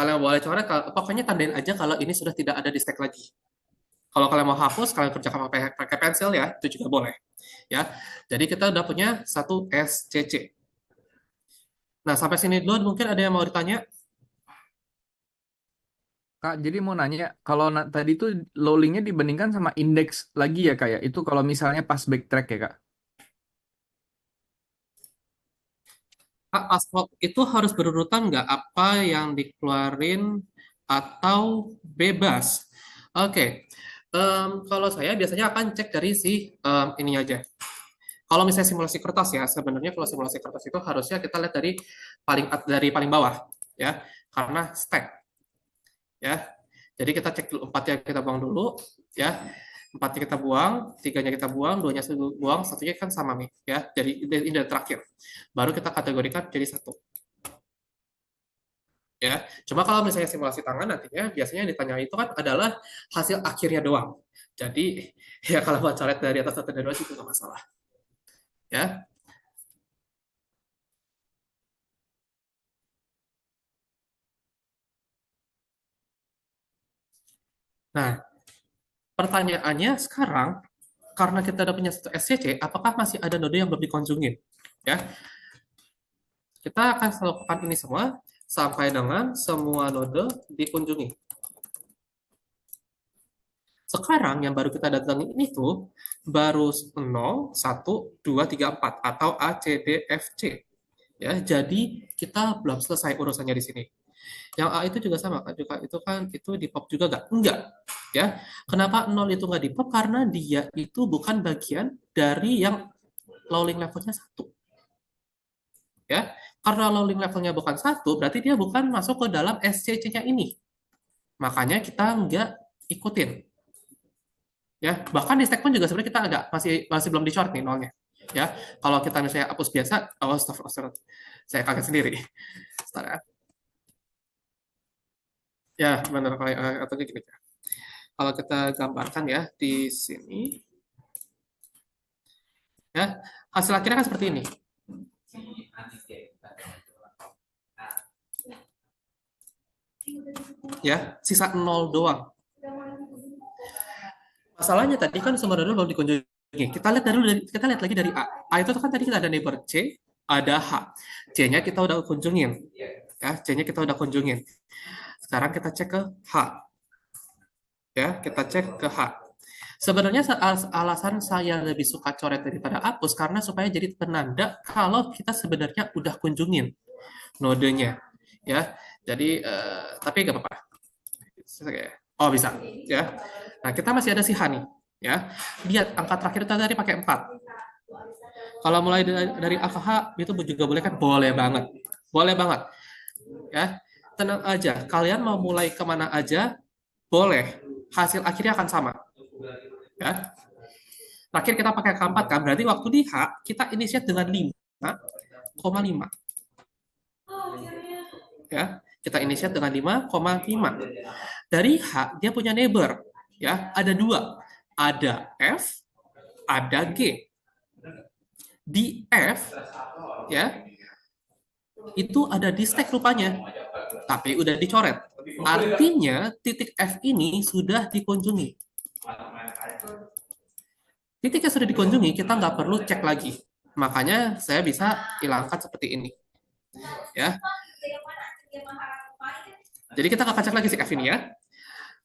Kalian boleh coret, pokoknya tandain aja kalau ini sudah tidak ada di stack lagi. Kalau kalian mau hapus, kalian kerjakan pakai pensil ya, itu juga boleh. Ya, jadi kita udah punya satu SCC. Nah, sampai sini dulu mungkin ada yang mau ditanya? Kak, jadi mau nanya, kalau tadi tuh low-linknya dibandingkan sama indeks lagi ya Kak ya? Itu kalau misalnya pas backtrack ya Kak? Asfalt itu harus berurutan nggak apa yang dikeluarin atau bebas? Oke, kalau saya biasanya akan cek dari si ini aja. Kalau misalnya simulasi kertas ya, sebenarnya kalau simulasi kertas itu harusnya kita lihat dari paling bawah ya, karena stack ya. Jadi kita cek dulu empatnya kita buang dulu ya. Empatnya kita buang, tiganya kita buang, duanya buang, satunya kan sama nih ya. Jadi ini terakhir. Baru kita kategorikan jadi satu ya. Cuma kalau misalnya simulasi tangan nantinya biasanya yang ditanya itu kan adalah hasil akhirnya doang. Jadi ya kalau mau coret dari atas atau dari bawah itu nggak masalah ya. Nah, pertanyaannya sekarang karena kita udah punya satu SCC, apakah masih ada node yang belum dikunjungin? Ya, kita akan melakukan ini semua sampai dengan semua node dikunjungi. Sekarang yang baru kita datangi ini tuh baru 0, 1, 2, 3, 4 atau A, C, D, F, C. Ya, jadi kita belum selesai urusannya di sini. Yang A itu juga sama kan, juga itu kan itu di pop juga nggak? Enggak. Ya, kenapa 0 itu nggak di pop? Karena dia itu bukan bagian dari yang lowling levelnya satu. Ya, karena lowling levelnya bukan satu, berarti dia bukan masuk ke dalam SCC-nya ini. Makanya kita nggak ikutin. Ya, bahkan di stack pun juga sebenarnya kita agak masih belum dicoret nih nolnya. Ya, kalau kita misalnya hapus biasa, oh astagfirullah, saya kaget sendiri. Sebentar ya. Ya, benar atau gini. Kalau kita gambarkan ya di sini, ya hasil akhirnya kan seperti ini. Ya, sisa 0 doang. Masalahnya tadi kan sumber data belum dikunjungi. Kita lihat lagi dari A. A itu kan tadi kita ada neighbor C, ada H. C-nya kita udah kunjungin. Ya, C-nya kita udah kunjungin. Sekarang kita cek ke H. Ya, kita cek ke H. Sebenarnya alasan saya lebih suka coret daripada hapus karena supaya jadi penanda kalau kita sebenarnya udah kunjungin nodenya. Ya, jadi tapi nggak apa-apa. Oh bisa, ya. Nah kita masih ada si H nih, ya. Lihat angka terakhir itu tadi pakai 4. Kalau mulai dari A ke H itu juga boleh kan? Boleh banget, boleh banget, ya. Tenang aja, kalian mau mulai kemana aja, boleh. Hasil akhirnya akan sama, ya. Terakhir kita pakai k 4 kan, berarti waktu di H kita initiate dengan 5,5, ya. Kita initiate dengan 5,5. Dari H dia punya neighbor, ya. Ada dua, ada F, ada G. Di F, ya, itu ada di stack rupanya, tapi udah dicoret. Artinya titik F ini sudah dikunjungi. Titik yang sudah dikunjungi kita nggak perlu cek lagi. Makanya saya bisa hilangkan seperti ini, ya. Jadi kita nggak akan cek lagi si F ini ya.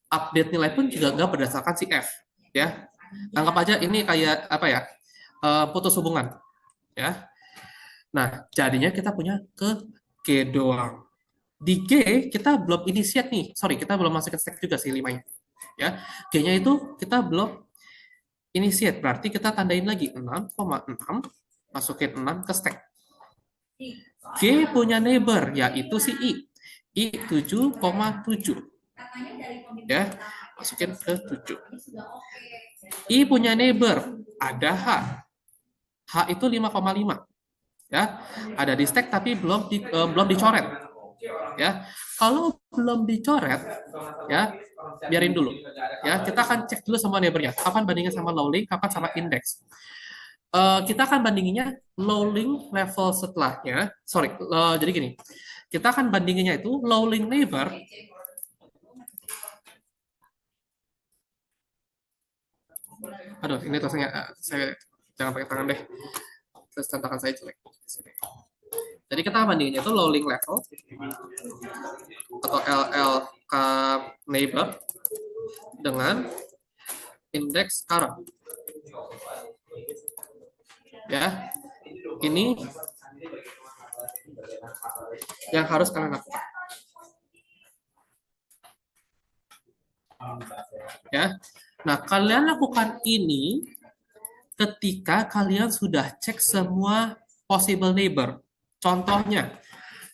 Update nilai pun juga nggak berdasarkan si F, ya. Anggap aja ini kayak apa ya? Putus hubungan, ya. Nah, jadinya kita punya ke G doang. Di G kita belum initiate nih. Sorry, kita belum masukin stack juga sih 5-nya. Ya. G-nya itu kita belum initiate. Berarti kita tandain lagi 6,6, masukin 6 ke stack. G punya neighbor, yaitu si I. I 7,7. Ya, masukin ke 7. I punya neighbor, ada H. H itu 5,5. Ya, ada di stack tapi belum dicoret. Ya, kalau belum dicoret, ya biarin dulu. Ya, kita akan cek dulu semua neighbornya. Kapan bandingnya sama low link, kapan sama index. Kita akan bandinginnya low link level setelahnya. Sorry, jadi gini. kita akan bandinginnya itu low link neighbor aduh ini tulisannya saya jangan pakai tangan deh terus tangan saya jelek. Jadi kita bandinginnya itu low link level atau LLK neighbor dengan indeks current. Ya, ini yang harus kalian lakukan. Ya, nah kalian lakukan ini ketika kalian sudah cek semua possible neighbor. Contohnya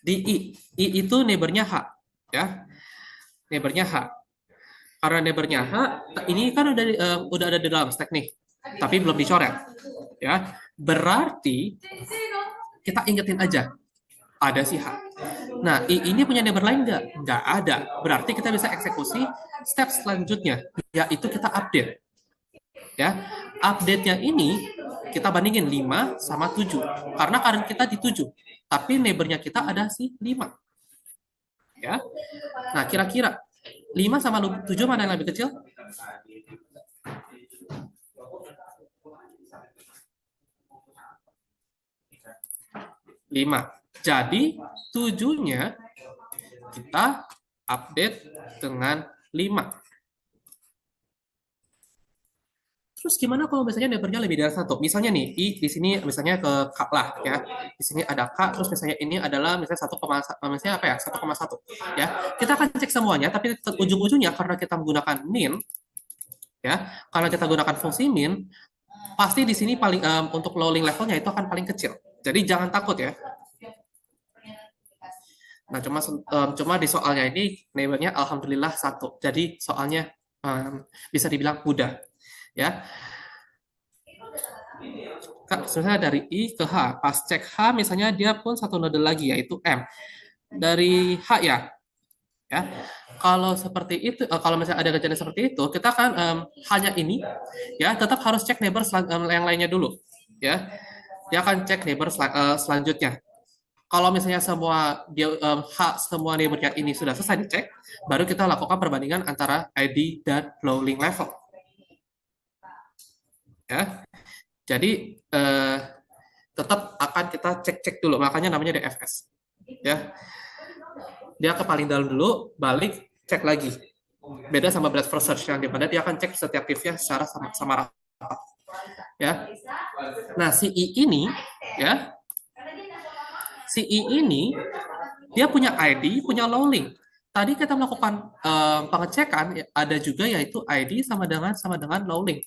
di I itu neighbornya H, ya, neighbornya H. Karena neighbornya H, ini kan udah ada di dalam stack nih, tapi belum dicoret, ya. Berarti kita ingetin aja ada si H. Nah, I ini punya neighbor lain nggak? Nggak ada. Berarti kita bisa eksekusi step selanjutnya, yaitu kita update. Ya, update-nya ini kita bandingin 5 sama 7. Karena current kita di 7, tapi neighbor-nya kita ada si 5. Ya. Nah, kira-kira 5 sama 7 mana yang lebih kecil? 5. Jadi 7-nya kita update dengan 5. Terus gimana kalau misalnya neighbor-nya lebih dari 1? Misalnya nih, di sini misalnya ke K lah ya. Di sini ada K, terus misalnya ini adalah misalnya 1, misalnya apa ya? 1,1 ya. Kita akan cek semuanya, tapi ujung-ujungnya karena kita menggunakan min ya, karena kita gunakan fungsi min, pasti di sini paling untuk low link levelnya itu akan paling kecil. Jadi jangan takut ya. Nah, cuma di soalnya ini neighbor-nya alhamdulillah 1. Jadi soalnya bisa dibilang mudah. Ya. Sebenarnya dari I ke H, pas cek H misalnya dia pun satu node lagi yaitu M. Dari H ya. Ya. Kalau seperti itu, kalau misalnya ada kejadian seperti itu, kita kan hanya ini ya, tetap harus cek neighbor yang lainnya dulu. Ya. Dia akan cek neighbor selanjutnya. Kalau misalnya semua semua neighbornya ini sudah selesai dicek, baru kita lakukan perbandingan antara ID dan low link level. Ya, jadi tetap akan kita cek dulu, makanya namanya DFS. Ya, dia ke paling dalam dulu, balik cek lagi. Beda sama breadth first search yang dimana dia akan cek setiap aktifnya secara sama rata. Ya, nah si I ini, ya. Si I ini dia punya ID, punya low link. Tadi kita melakukan pengecekan ada juga yaitu ID sama dengan low link.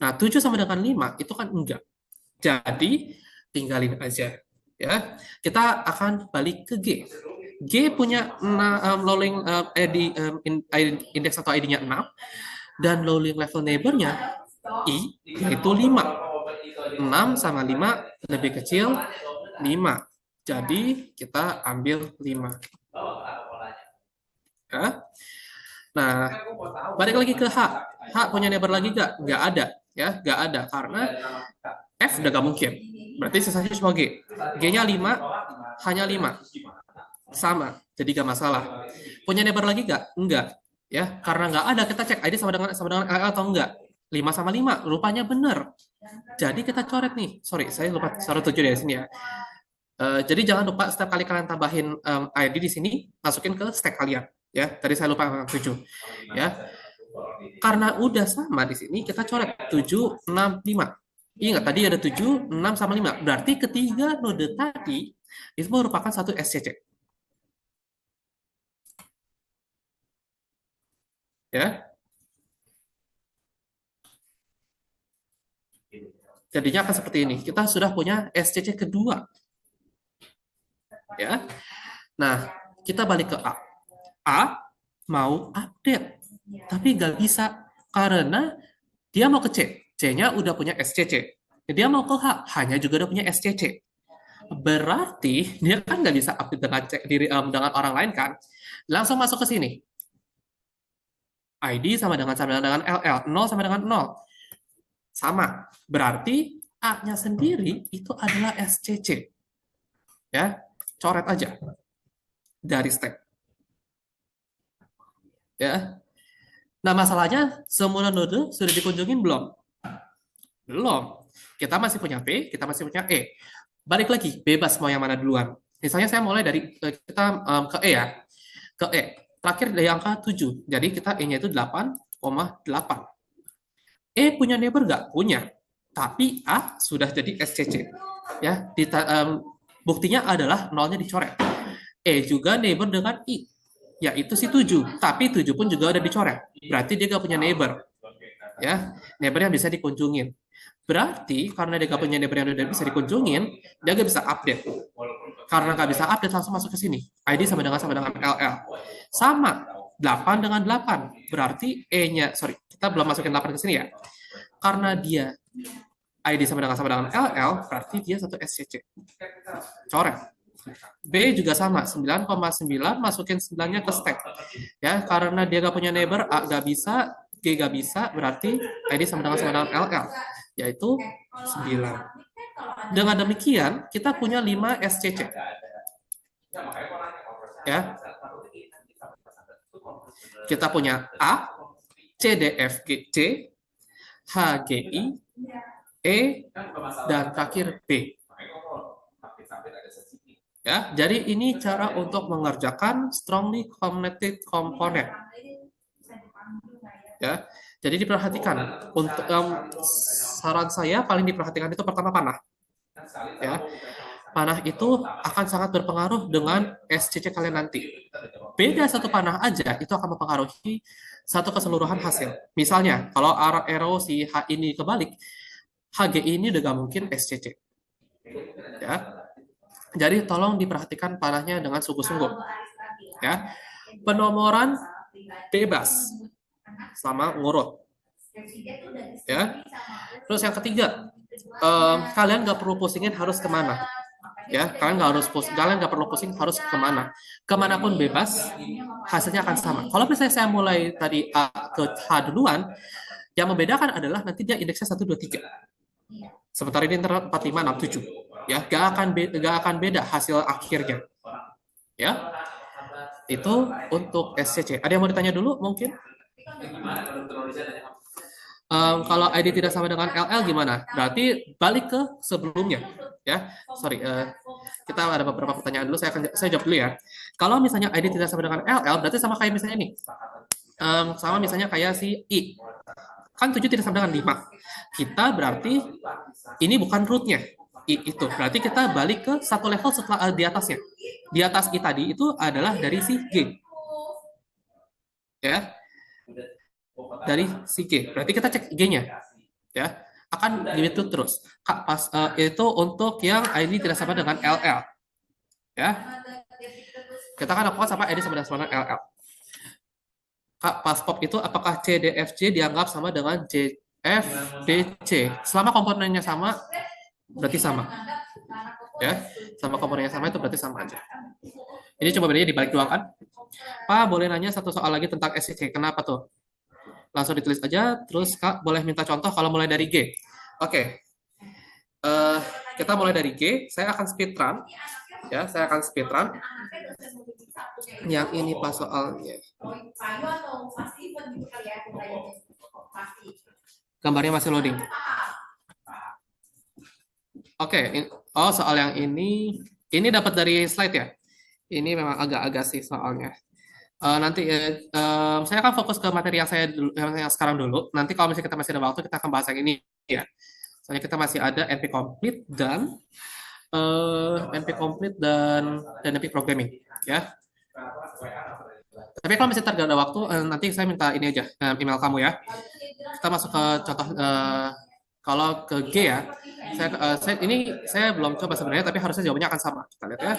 Nah, 7 sama dengan 5 itu kan enggak. Jadi tinggalin aja ya. Kita akan balik ke G. G punya low link ID indeks atau ID-nya 6 dan low link level neighbor-nya I yaitu 5. 6 sama 5 lebih kecil 5. Jadi kita ambil 5. Ya. Nah, balik lagi ke H. H punya neighbor lagi nggak? Nggak ada. Ya, nggak ada. Karena F udah nggak mungkin. Berarti sisanya cuma G. G-nya 5, hanya 5. Sama, jadi nggak masalah. Punya neighbor lagi nggak? Enggak. Ya, karena nggak ada, kita cek ID sama dengan LL atau enggak. 5 sama 5, rupanya benar. Jadi kita coret nih. Sorry, saya lupa coret 7 dari sini ya. Jadi jangan lupa setiap kali kalian tambahin ID di sini, masukin ke stack kalian. Ya, tadi saya lupa 7. Ya, karena udah sama di sini, kita coret 7, 6, 5. Ingat, tadi ada 7, 6, sama 5. Berarti ketiga node tadi itu merupakan satu SCC. Ya. Jadinya akan seperti ini. Kita sudah punya SCC kedua. Ya. Nah, kita balik ke A. A mau update, tapi nggak bisa karena dia mau ke C. C-nya udah punya SCC. Dia mau ke H, hanya juga udah punya SCC. Berarti dia kan nggak bisa update dengan cek diri dengan orang lain kan? Langsung masuk ke sini. ID sama dengan LL, 0 sama dengan 0. Sama. Berarti A-nya sendiri itu adalah SCC. Ya, coret aja. dari stack. Ya. Nah, masalahnya semua node sudah dikunjungin belum? Belum. Kita masih punya B, kita masih punya E. Balik lagi, bebas mau yang mana duluan. Misalnya saya mulai dari kita ke E ya. Ke E. Terakhir dari angka 7. Jadi kita E-nya itu 8,8. E punya neighbor nggak? Punya. Tapi A sudah jadi SCC. Ya, buktinya adalah nolnya dicoret. E juga neighbor dengan I, yaitu si 7. Tapi 7 pun juga udah dicoret. Berarti dia nggak punya neighbor. Ya, neighbor yang bisa dikunjungin. Berarti karena dia nggak punya neighbor yang udah bisa dikunjungin, dia nggak bisa update. Karena nggak bisa update, langsung masuk ke sini. ID sama dengan LL. Sama, 8 dengan 8. Berarti E-nya, sorry, kita belum masukin 8 ke sini ya. Karena dia ID sama dengan LL, berarti dia satu SCC. Coret. B juga sama, 9,9 masukin 9-nya ke stack. Ya, karena dia nggak punya neighbor, A nggak bisa, G nggak bisa, berarti ID sama dengan LL, yaitu 9. Dengan demikian, kita punya 5 SCC. Ya. Kita punya A, C, D, F, G, C, H, G, I, E, dan terakhir B. Ya, jadi ini cara untuk mengerjakan strongly connected component. Ya, jadi diperhatikan. Untuk saran saya paling diperhatikan itu pertama panah. Ya, panah itu akan sangat berpengaruh dengan SCC kalian nanti. Beda satu panah aja itu akan mempengaruhi satu keseluruhan hasil. Misalnya, kalau arrow si H ini kebalik, HGI ini udah gak mungkin SCC. Ya. Jadi tolong diperhatikan panahnya dengan sungguh-sungguh. Ya. Penomoran bebas sama ngurut. Ya. Terus yang ketiga, kalian nggak perlu pusingin harus kemana. Ya, kalian nggak perlu pusing harus kemana. Kemanapun bebas, hasilnya akan sama. Kalau misalnya saya mulai tadi A ke H duluan, yang membedakan adalah nanti dia indeksnya 1, 2, 3. Sementara ini 4, 5, 6, 7. Ya, nggak akan beda hasil akhirnya. Ya, itu untuk SCC. Ada yang mau ditanya dulu mungkin? Kalau ID tidak sama dengan LL gimana? Berarti balik ke sebelumnya. Ya, sorry. Kita ada beberapa pertanyaan dulu. Saya jawab dulu ya. Kalau misalnya ID tidak sama dengan LL, berarti sama kayak misalnya ini. Sama misalnya kayak si I. Kan 7 tidak sama dengan 5. Kita berarti ini bukan rootnya. I itu. Berarti kita balik ke satu level setelah di atasnya. Di atas I tadi itu adalah dari si G. Ya. Dari si G. Berarti kita cek G-nya. Ya. Akan gitu terus. Itu untuk yang ID tidak sama dengan LL. Ya. Kita akan lakukan sampai ID sama dengan LL. Kak, pas pop itu apakah C, D, F, G dianggap sama dengan J, F, D, C? Selama komponennya sama, berarti sama. Ya, sama komponennya sama itu berarti sama aja. Ini cuma bedanya dibalik doang kan? Pak, boleh nanya satu soal lagi tentang SCC. Kenapa tuh? Langsung ditulis aja, terus Kak boleh minta contoh kalau mulai dari G. Oke. Kita mulai dari G, saya akan speedrun. Ya, saya akan speedrun. Yang ini pas soalnya. Gambarnya masih loading. Oke, soal yang ini dapat dari slide ya. Ini memang agak-agak sih soalnya. Nanti saya akan fokus ke materi yang sekarang dulu. Nanti kalau misalnya kita masih ada waktu, kita akan bahas yang ini ya. Soalnya kita masih ada NP Complete dan NP Programming ya. Tapi kalau misalnya tidak ada waktu, nanti saya minta ini aja email kamu ya. Kita masuk ke contoh kalau ke G ya. Saya belum coba sebenarnya, tapi harusnya jawabannya akan sama. Kita lihat ya.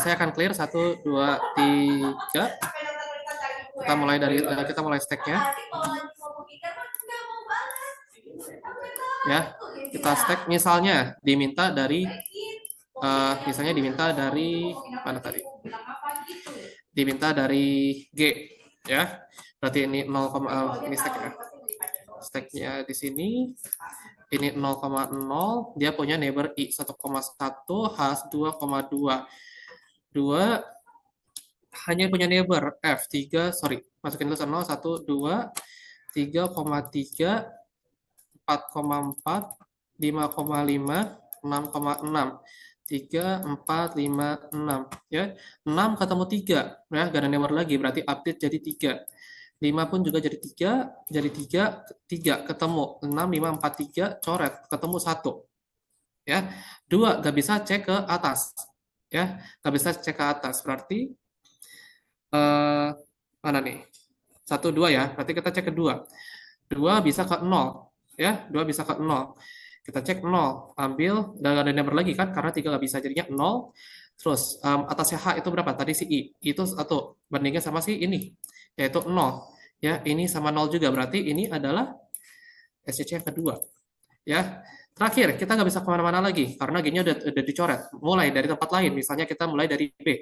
Saya akan clear 1, 2, 3. Kita mulai stack-nya. Ya, kita stack misalnya diminta dari mana tadi? Diminta dari G ya. Berarti ini 0, ini stack ya. Stack-nya di sini ini 0,0, dia punya neighbor I 1,1, H 2,2. 2 hanya punya neighbor F3, sorry, masukin dulu 0, 1, 2, 3,3, 4,4, 5,5, 6,6. 3, 4, 5, 6. Ya. 6 ketemu 3. Ya, gak ada neighbor lagi, berarti update jadi 3. 5 pun juga jadi 3, jadi 3 ketemu. 6, 5, 4, 3, coret, ketemu 1. Ya. 2, gak bisa cek ke atas. Ya, gak bisa cek ke atas. Berarti, mana nih? 1, 2 ya, berarti kita cek ke 2. 2 bisa ke 0. Ya, 2 bisa ke 0. Kita cek 0, ambil, dan gak ada number lagi kan, karena 3 nggak bisa, jadinya 0. Terus, atasnya H itu berapa? Tadi si I, itu 1, bandingnya sama si ini, yaitu 0. Ya, ini sama 0 juga, berarti ini adalah SCC yang kedua. Ya, terakhir, kita nggak bisa kemana-mana lagi, karena G-nya udah dicoret. Mulai dari tempat lain, misalnya kita mulai dari B.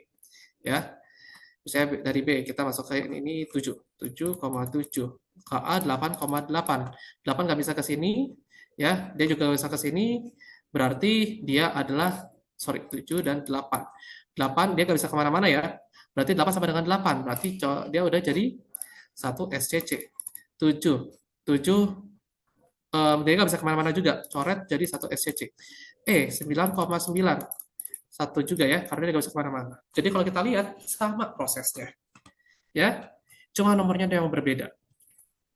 Ya, misalnya dari B, kita masuk ke ini 7, 7,7. KA 8,8. 8 nggak bisa ke sini, ya, dia juga nggak bisa ke sini, berarti dia adalah, sorry, 7 dan 8. 8 dia nggak bisa kemana-mana ya, berarti 8 sama dengan 8, berarti dia udah jadi 1 SCC. 7, 7, dia nggak bisa kemana-mana juga, coret jadi 1 SCC. 9,9. 1 juga ya, karena dia nggak bisa kemana-mana. Jadi kalau kita lihat, sama prosesnya. Ya, cuma nomornya yang berbeda.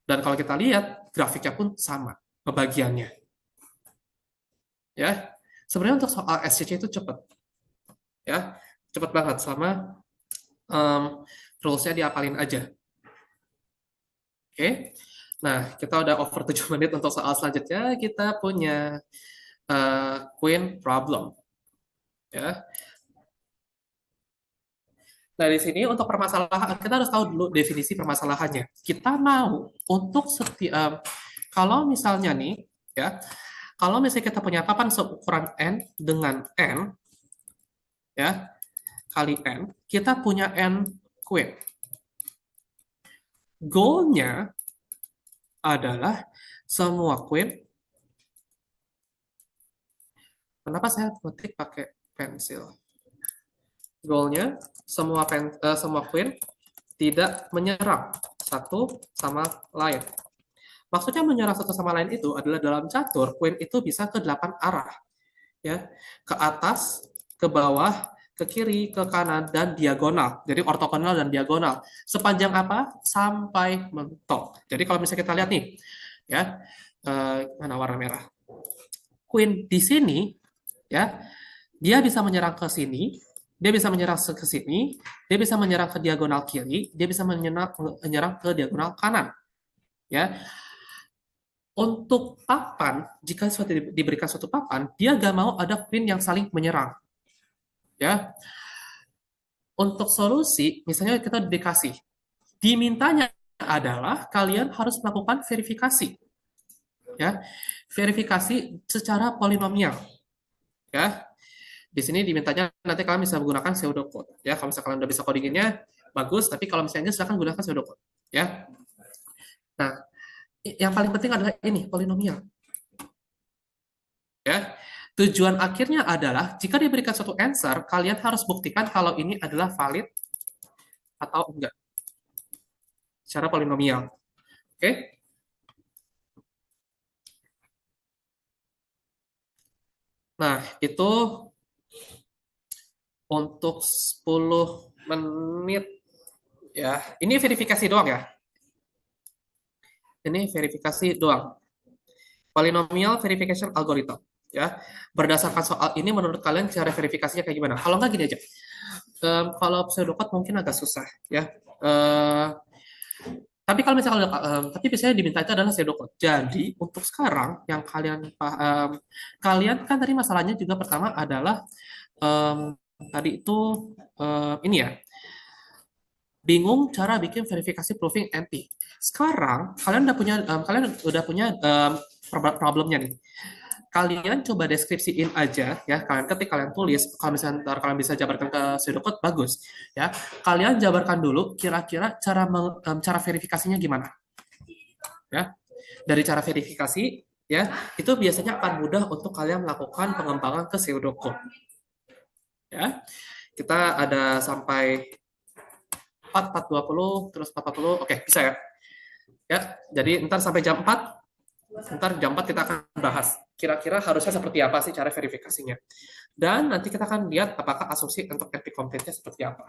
Dan kalau kita lihat, grafiknya pun sama, pembagiannya. Ya, sebenarnya untuk soal SCC itu cepat. Ya, cepat banget, sama rules-nya diapalin aja. Oke, nah kita udah over 7 menit untuk soal selanjutnya. Kita punya queen problem. Ya, nah, di sini untuk permasalahan, kita harus tahu dulu definisi permasalahannya. Kita mau untuk setiap, kalau misalnya nih, ya, kalau misalnya kita punya papan seukuran N dengan N, ya, kali N, kita punya N queen. Goal-nya adalah semua queen. Kenapa saya ketik pakai pensil? Goal-nya semua queen tidak menyerang satu sama lain. Maksudnya menyerang satu sama lain itu adalah dalam catur, queen itu bisa ke 8 arah. Ya, ke atas, ke bawah, ke kiri, ke kanan, dan diagonal. Jadi ortogonal dan diagonal. Sepanjang apa? Sampai mentok. Jadi kalau misalnya kita lihat nih, ya, mana warna merah? Queen di sini, ya, dia bisa menyerang ke sini, dia bisa menyerang ke sini, dia bisa menyerang ke diagonal kiri, dia bisa menyerang ke diagonal kanan. Ya, untuk papan, jika diberikan suatu papan, dia gak mau ada queen yang saling menyerang. Ya, untuk solusi, misalnya kita dikasih, dimintanya adalah kalian harus melakukan verifikasi. Ya, verifikasi secara polinomial. Ya, di sini dimintanya nanti kalian bisa menggunakan pseudocode. Ya, kalau misalnya kalian udah bisa codinginnya, bagus. Tapi kalau misalnya silahkan gunakan pseudocode. Ya, nah, yang paling penting adalah ini polinomial. Ya, tujuan akhirnya adalah jika diberikan suatu answer, kalian harus buktikan kalau ini adalah valid atau enggak secara polinomial. Oke? Nah, itu untuk 10 menit ya. Ini verifikasi doang ya. Ini verifikasi doang. Polynomial verification algorithm ya. Berdasarkan soal ini menurut kalian cara verifikasinya kayak gimana? Kalau nggak gini aja. Kalau pseudocode mungkin agak susah ya. Tapi kalau misalnya tapi biasanya diminta itu adalah pseudocode. Jadi untuk sekarang yang kalian kan tadi masalahnya juga pertama adalah tadi itu ini ya, bingung cara bikin verifikasi proving NP. Sekarang kalian udah punya problemnya nih. Kalian coba deskripsiin aja ya, kalian ketik, kalian tulis, kalau misalnya ntar kalian bisa jabarkan ke pseudocode bagus ya. Kalian jabarkan dulu kira-kira cara verifikasinya gimana ya. Dari cara verifikasi ya, itu biasanya akan mudah untuk kalian melakukan pengembangan ke pseudocode ya. Kita ada sampai 4.20, terus 4.40, oke, bisa ya. Ya, jadi ntar sampai jam 4, ntar jam 4 kita akan bahas kira-kira harusnya seperti apa sih cara verifikasinya. Dan nanti kita akan lihat apakah asumsi untuk epic complete-nya seperti apa.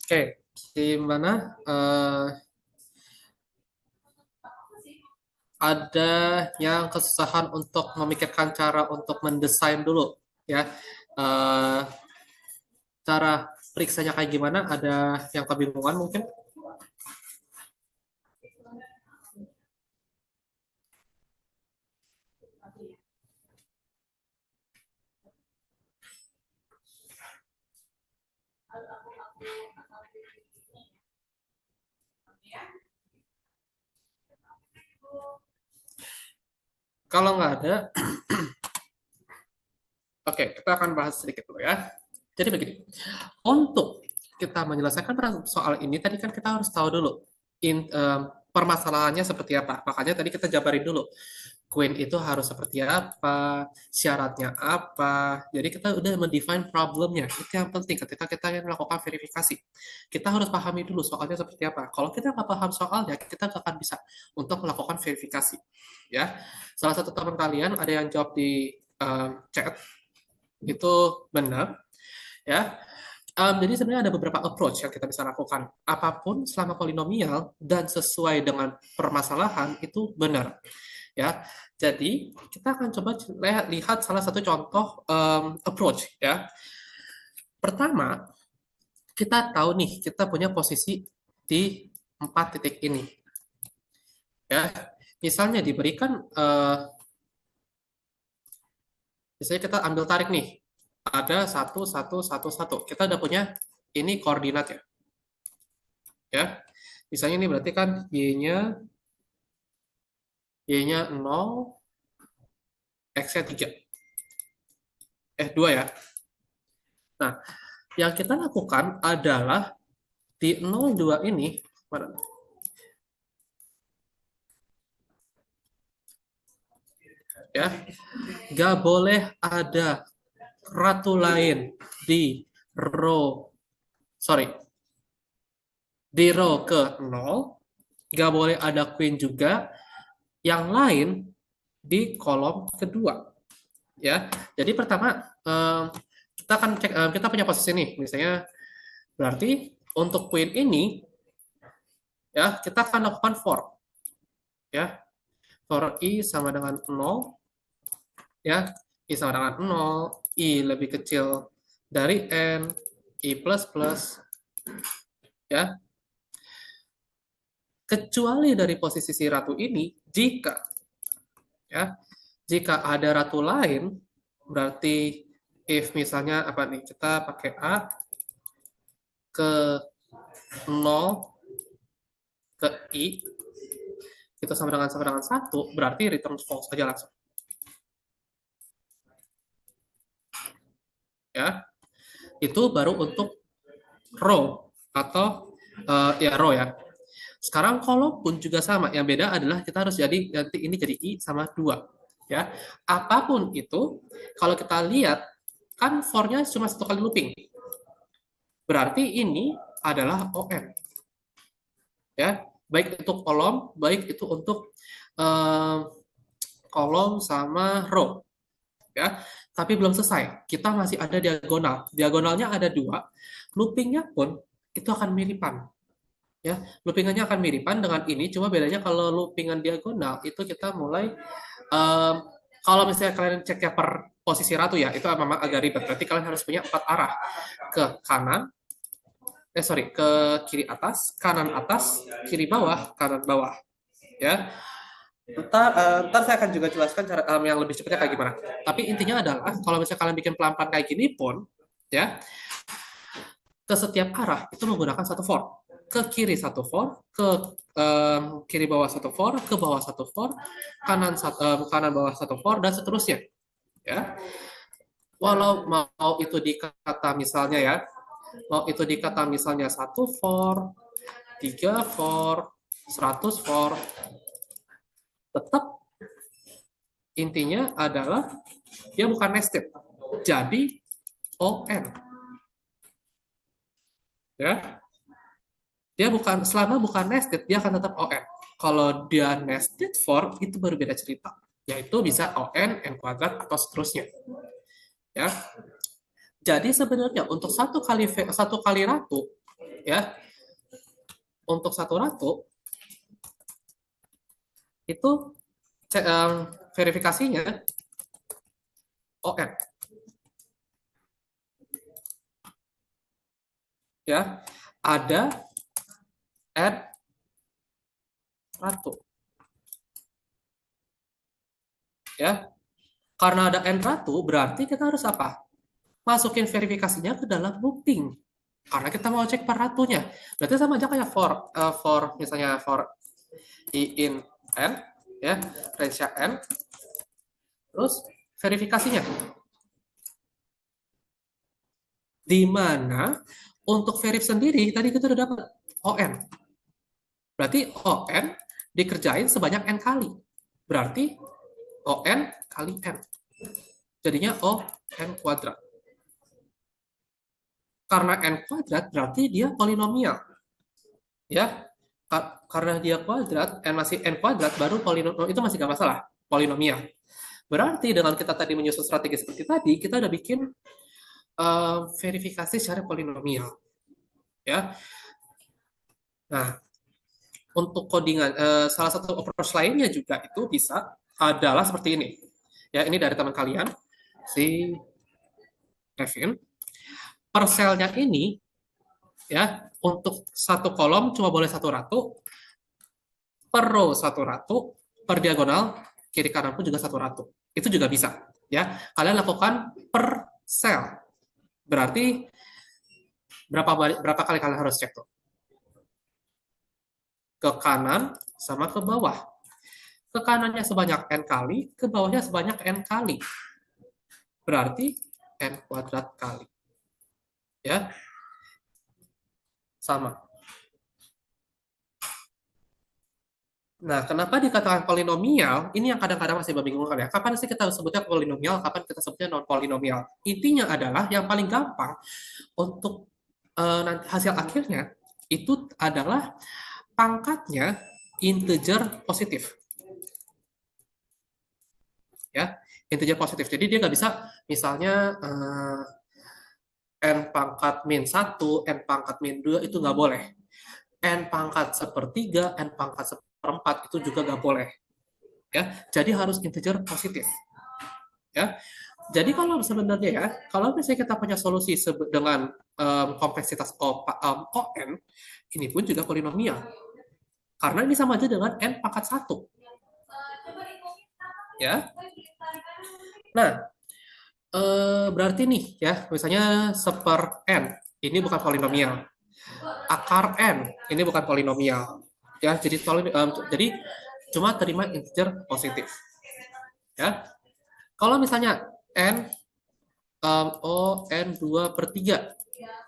Oke, gimana? Ada yang kesusahan untuk memikirkan cara untuk mendesain dulu, ya. Eh, Cara periksanya kayak gimana? Ada yang kebingungan mungkin? Kalau nggak ada, oke, kita akan bahas sedikit dulu ya. Jadi begini, untuk kita menyelesaikan soal ini, tadi kan kita harus tahu dulu permasalahannya seperti apa. Makanya tadi kita jabarin dulu. Queen itu harus seperti apa, syaratnya apa. Jadi kita udah mendefine problemnya. Itu yang penting ketika kita yang melakukan verifikasi. Kita harus pahami dulu soalnya seperti apa. Kalau kita nggak paham soalnya, kita nggak akan bisa untuk melakukan verifikasi. Ya, salah satu teman kalian ada yang jawab di chat itu benar, ya. Jadi sebenarnya ada beberapa approach yang kita bisa lakukan. Apapun selama polinomial dan sesuai dengan permasalahan itu benar, ya. Jadi kita akan coba lihat salah satu contoh approach, ya. Pertama, kita tahu nih kita punya posisi di 4 titik ini, ya. Misalnya diberikan misalnya kita ambil tarik nih, ada 1, 1, 1, 1. Kita udah punya ini koordinatnya, ya. Misalnya ini berarti kan y-nya 0, x-nya 3. 2 ya. Nah, yang kita lakukan adalah di 02 ini, mana? Ya, nggak boleh ada ratu lain di row, sorry, di row ke 0, nggak boleh ada queen juga, yang lain di kolom kedua, ya. Jadi pertama kita akan cek, kita punya posisi nih, misalnya berarti untuk queen ini, ya, kita akan lakukan for, ya, for i sama dengan 0, ya, i sama dengan 0, i lebih kecil dari n, i plus plus, ya, kecuali dari posisi si ratu ini, jika ada ratu lain, berarti if misalnya apa nih, kita pakai a ke 0 ke i itu sama dengan 1, berarti return false aja langsung, ya. Itu baru untuk row atau ya row, ya. Sekarang kolom pun juga sama. Yang beda adalah kita harus nanti ini jadi i sama 2, ya. Apapun itu, kalau kita lihat kan for-nya cuma 1 kali looping. Berarti ini adalah ON. Ya, baik itu kolom, baik itu untuk kolom sama row, ya. Tapi belum selesai, kita masih ada diagonal. Diagonalnya ada 2, loopingnya pun itu akan miripan, ya. Loopingannya akan miripan dengan ini, cuma bedanya kalau loopingan diagonal itu kita mulai kalau misalnya kalian cek ya per posisi ratu, ya, itu memang agak ribet. Berarti kalian harus punya 4 arah, ke kanan, ke kiri atas, kiri bawah, kanan bawah, ya. Ntar saya akan juga jelaskan cara yang lebih cepatnya kayak gimana. Tapi intinya adalah kalau misalnya kalian bikin pelan-pelan kayak gini pun, ya, ke setiap arah itu menggunakan satu for. Ke kiri satu for, ke kiri bawah satu for, ke bawah satu for, kanan bawah satu for, dan seterusnya, ya. Walau mau itu dikata misalnya, ya, mau itu dikata misalnya 1 for, 3 for, 100 for, tetap intinya adalah dia bukan nested, jadi ON, ya. Dia selama bukan nested, dia akan tetap ON. Kalau dia nested for, itu baru beda cerita, yaitu bisa ON, n kuadrat, atau seterusnya, ya. Jadi sebenarnya untuk satu kali ratu ya. Untuk satu ratu itu verifikasinya ON, ya. Ada N ratu, ya. Karena ada N ratu, berarti kita harus apa? Masukin verifikasinya ke dalam looping. Karena kita mau cek per ratunya. Berarti sama aja kayak for misalnya for I in N, ya, range N, terus verifikasinya. Di mana untuk verif sendiri, tadi kita udah dapat ON. Berarti ON dikerjain sebanyak N kali. Berarti ON kali N. Jadinya ON kuadrat. Karena N kuadrat berarti dia polinomial. Ya, karena dia kuadrat, N masih N kuadrat, baru polinomial, itu masih gak masalah, polinomial. Berarti dengan kita tadi menyusun strategi seperti tadi, kita udah bikin verifikasi secara polinomial. Ya. Nah, untuk codingan, salah satu approach lainnya juga itu bisa adalah seperti ini. Ya, ini dari teman kalian, si Kevin. Per selnya ini, ya, untuk satu kolom cuma boleh satu ratu, per row satu ratu, per diagonal kiri kanan pun juga satu ratu. Itu juga bisa. Ya, kalian lakukan per sel. Berarti berapa kali kalian harus cek tuh? Ke kanan sama ke bawah. Ke kanannya sebanyak N kali, ke bawahnya sebanyak N kali. Berarti N kuadrat kali. Ya. Sama. Nah, kenapa dikatakan polinomial? Ini yang kadang-kadang masih membingungkan ya. Kapan sih kita sebutnya polinomial, kapan kita sebutnya non-polinomial? Intinya adalah yang paling gampang untuk nanti hasil akhirnya itu adalah pangkatnya integer positif. Ya, integer positif. Jadi dia nggak bisa misalnya n pangkat min 1, n pangkat min 2 itu nggak boleh. N pangkat sepertiga, N pangkat seperempat itu juga nggak boleh. Ya, jadi harus integer positif. Ya, jadi kalau sebenarnya ya, kalau misalnya kita punya solusi dengan kompleksitas ON, ini pun juga polinomial. Karena ini sama aja dengan N pangkat 1. Ya. Nah, berarti nih ya, misalnya seper N, ini bukan polinomial. Akar N, ini bukan polinomial. Ya, jadi cuma terima integer positif. Ya. Kalau misalnya N N2/3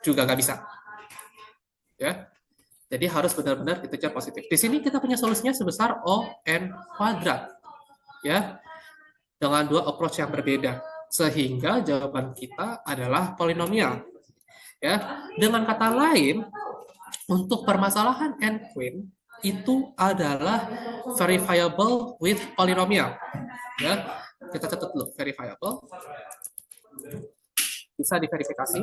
juga nggak bisa. Ya. Jadi harus benar-benar integer positif. Di sini kita punya solusinya sebesar ON kuadrat. Ya. Dengan dua approach yang berbeda. Sehingga jawaban kita adalah polinomial. Ya. Dengan kata lain, untuk permasalahan N queen itu adalah verifiable with polynomial. Ya, kita catat dulu verifiable. Bisa diverifikasi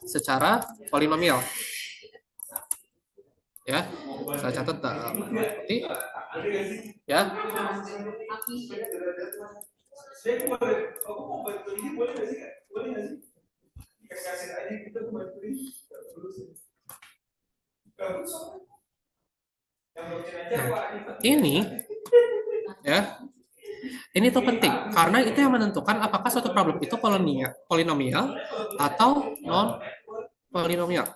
secara polinomial. Ya, saya catat dalam arti. Ya. Nah, ini ya, ini tuh penting karena itu yang menentukan apakah suatu problem itu polinomial atau non polinomial.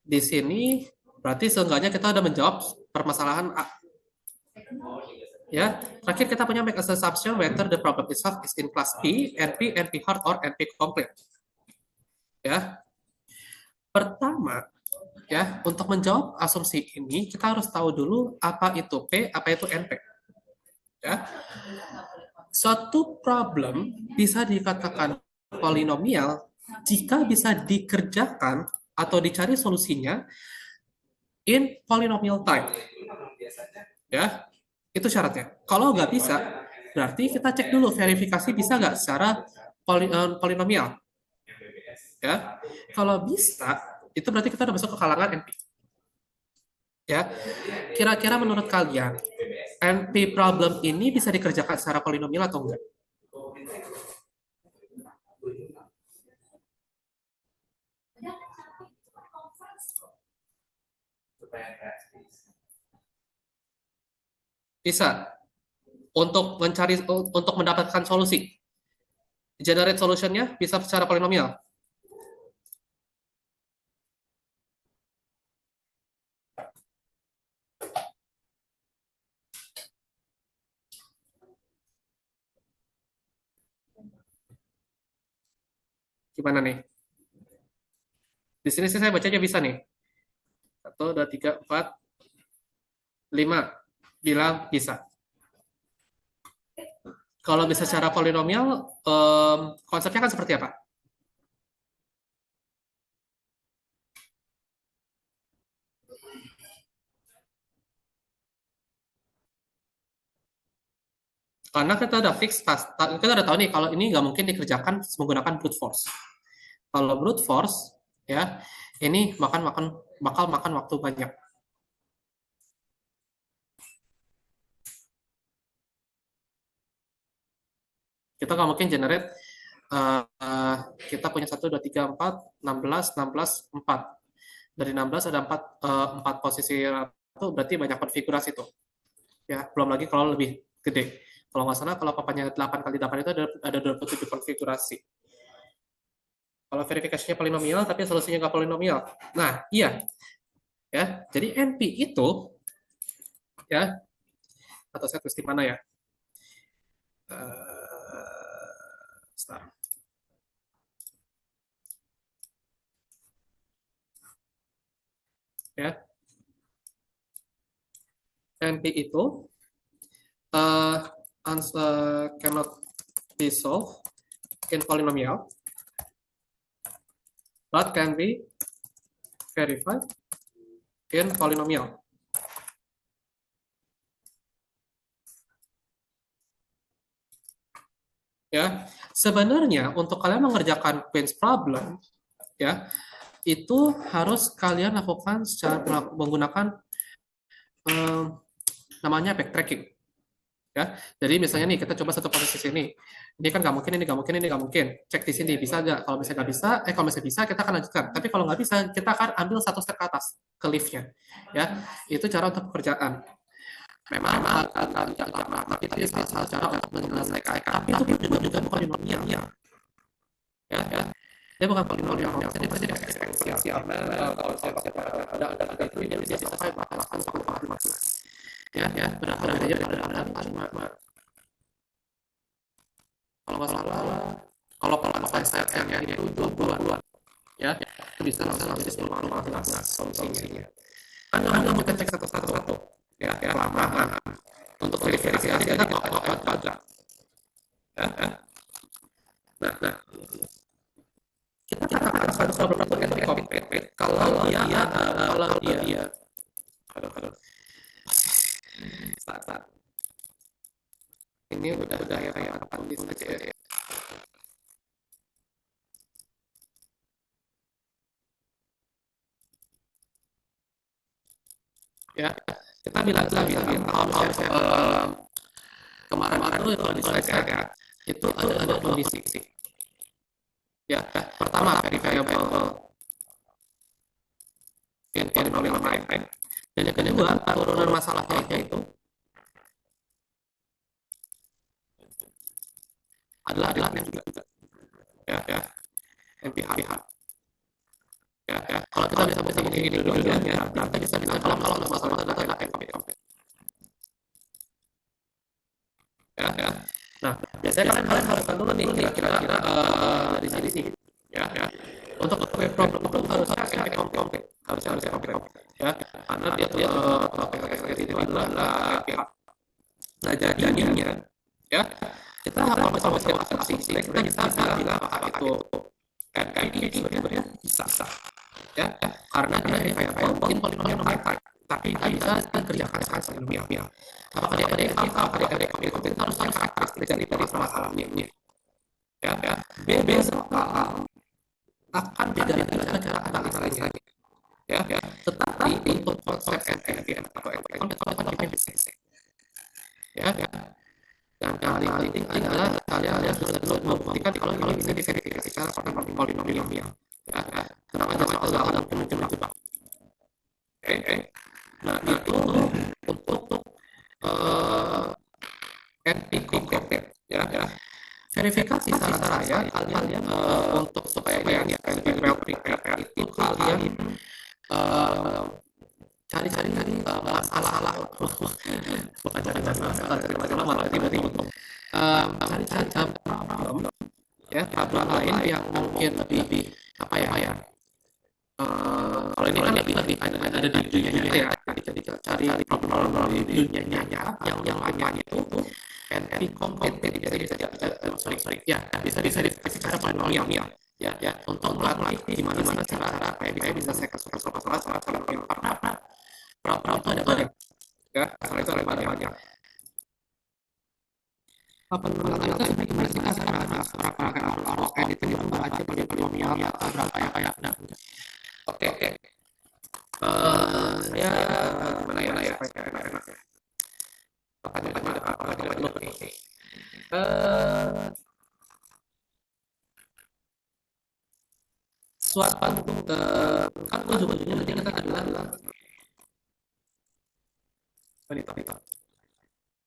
Di sini berarti seenggaknya kita udah menjawab permasalahan A. Ya, terakhir kita punya make assumption whether the problem itself is in class P, NP hard or NP complete. Ya. Pertama, ya, untuk menjawab asumsi ini kita harus tahu dulu apa itu P, apa itu NP. Ya. Suatu problem bisa dikatakan polinomial jika bisa dikerjakan atau dicari solusinya in polynomial time. Ya, itu syaratnya. Kalau nggak bisa, berarti kita cek dulu verifikasi bisa nggak secara polinomial. Ya, kalau bisa, itu berarti kita udah masuk ke kalangan NP. Ya, kira-kira menurut kalian, NP problem ini bisa dikerjakan secara polinomial atau enggak? Bisa. Untuk mendapatkan solusi. Generate solution-nya bisa secara polinomial. Gimana nih? Di sini sih saya bacanya bisa nih. 1, 2, 3, 4, 5. Bilang bisa. Kalau bisa secara polinomial, konsepnya kan seperti apa? Karena kita udah fix, kita udah tahu nih kalau ini nggak mungkin dikerjakan menggunakan brute force. Kalau brute force, ya, ini bakal makan waktu banyak. Kita nggak mungkin generate, kita punya 1, 2, 3, 4, 16, 16, 4. Dari 16 ada 4 posisi ratu, berarti banyak konfigurasi tuh. Ya, belum lagi kalau lebih gede. Kalau nggak salah, kalau papanya 8 kali 8 itu ada 27 konfigurasi. Kalau verifikasinya polinomial, tapi solusinya nggak polinomial. Nah, iya. Ya, jadi NP itu, ya, atau saya tulis di mana ya? Start. Ya, NP itu cannot be solved in polynomial, but can be verified in polynomial. Ya, sebenarnya untuk kalian mengerjakan Queen's problem, ya, itu harus kalian lakukan secara menggunakan namanya backtracking. Ya, jadi misalnya nih kita coba satu posisi sini, ini kan nggak mungkin, ini nggak mungkin, ini nggak mungkin, cek di sini bisa nggak? Kalau misalnya nggak bisa, kalau misalnya bisa kita akan lanjutkan. Tapi kalau nggak bisa, kita akan ambil satu step ke atas ke liftnya. Ya, itu cara untuk pekerjaan. Memang agak lama, tapi salah satu cara untuk menyelesaikan. Tapi itu juga bukan polinomial. Ya, dia bukan polinomial, jadi pasti eksponensial. Kalau saya ada itu dia bisa sampai 8,5. Ya, benar-benar aja benar-benar. Kalau nggak salah, kalau saya yang itu 20-an, ya, itu bisa langsung 10,15 solusinya. Kan kita cek satu-satu, ya, kelamaan untuk verifikasi kita nggak apa-apa. Ya, nah, kita harus berpikir kalau dia saat ini udah ya kayak apa bisa aja ya. Ya, kita bilang kalau kemarin itu kalau di slide saya itu ada kondisi. Ya, pertama variable yang lain. Dan yang kedua turunan masalahnya itu adalah yang juga ya NPH. Ya, kalau kita bisa begini dua-duanya, berarti bisa kalau masalah data NP. Ya. Nah, biasanya kalian harus dulu nih kira-kira dari sini. Ya. Untuk problem itu harusnya NP harusnya NP. Ya, karena dia tuh itu adalah NPH. Nah, jadinya ya kita harus masing-masing kita bisa bilang apa itu NP sebenarnya bisa. Ya, karena dia kayak mungkin polinomial tapi kita bisa kerjakan secara polinomial. Apakah dia harus praktis dari masalahnya. Ya, soal akan beda-beda cara analisanya, ya. Tetapi untuk konsep NPM atau NPM itu kita bisa, ya. Dan paling penting adalah kalian sudah membuktikan kalau ini bisa diverifikasi secara polinomial, ya. Tenang aja soal mungkin menjebak. Oke. Nah, itu untuk NP compare, ya. Verifikasi saran saya kalian untuk supaya kalian prepare itu kalian cari-cari masalah bukan cari masalah malah tiba-tiba cari-cari problem, ya, problem lain yang mungkin lebih apa ya, kalau ini kan lebih ada di dunia nyata, ya. Jadi cari problem di dunia nyata yang lainnya itu NP compare, jadi bisa secara polinomial, ya, untuk melatih gimana cara kayak bisa saya kasih masalah polinomial karena problem itu ada banyak, ya, masalah itu ada banyak. Apa namanya itu gimana sih berapa kayak itu diubah aja polinomial atau berapa ya kayak nah. Oke. Ya gimana ya enak ya. Apa dulu nih. Suatu kan ujung-ujungnya nanti kita adalah wanita.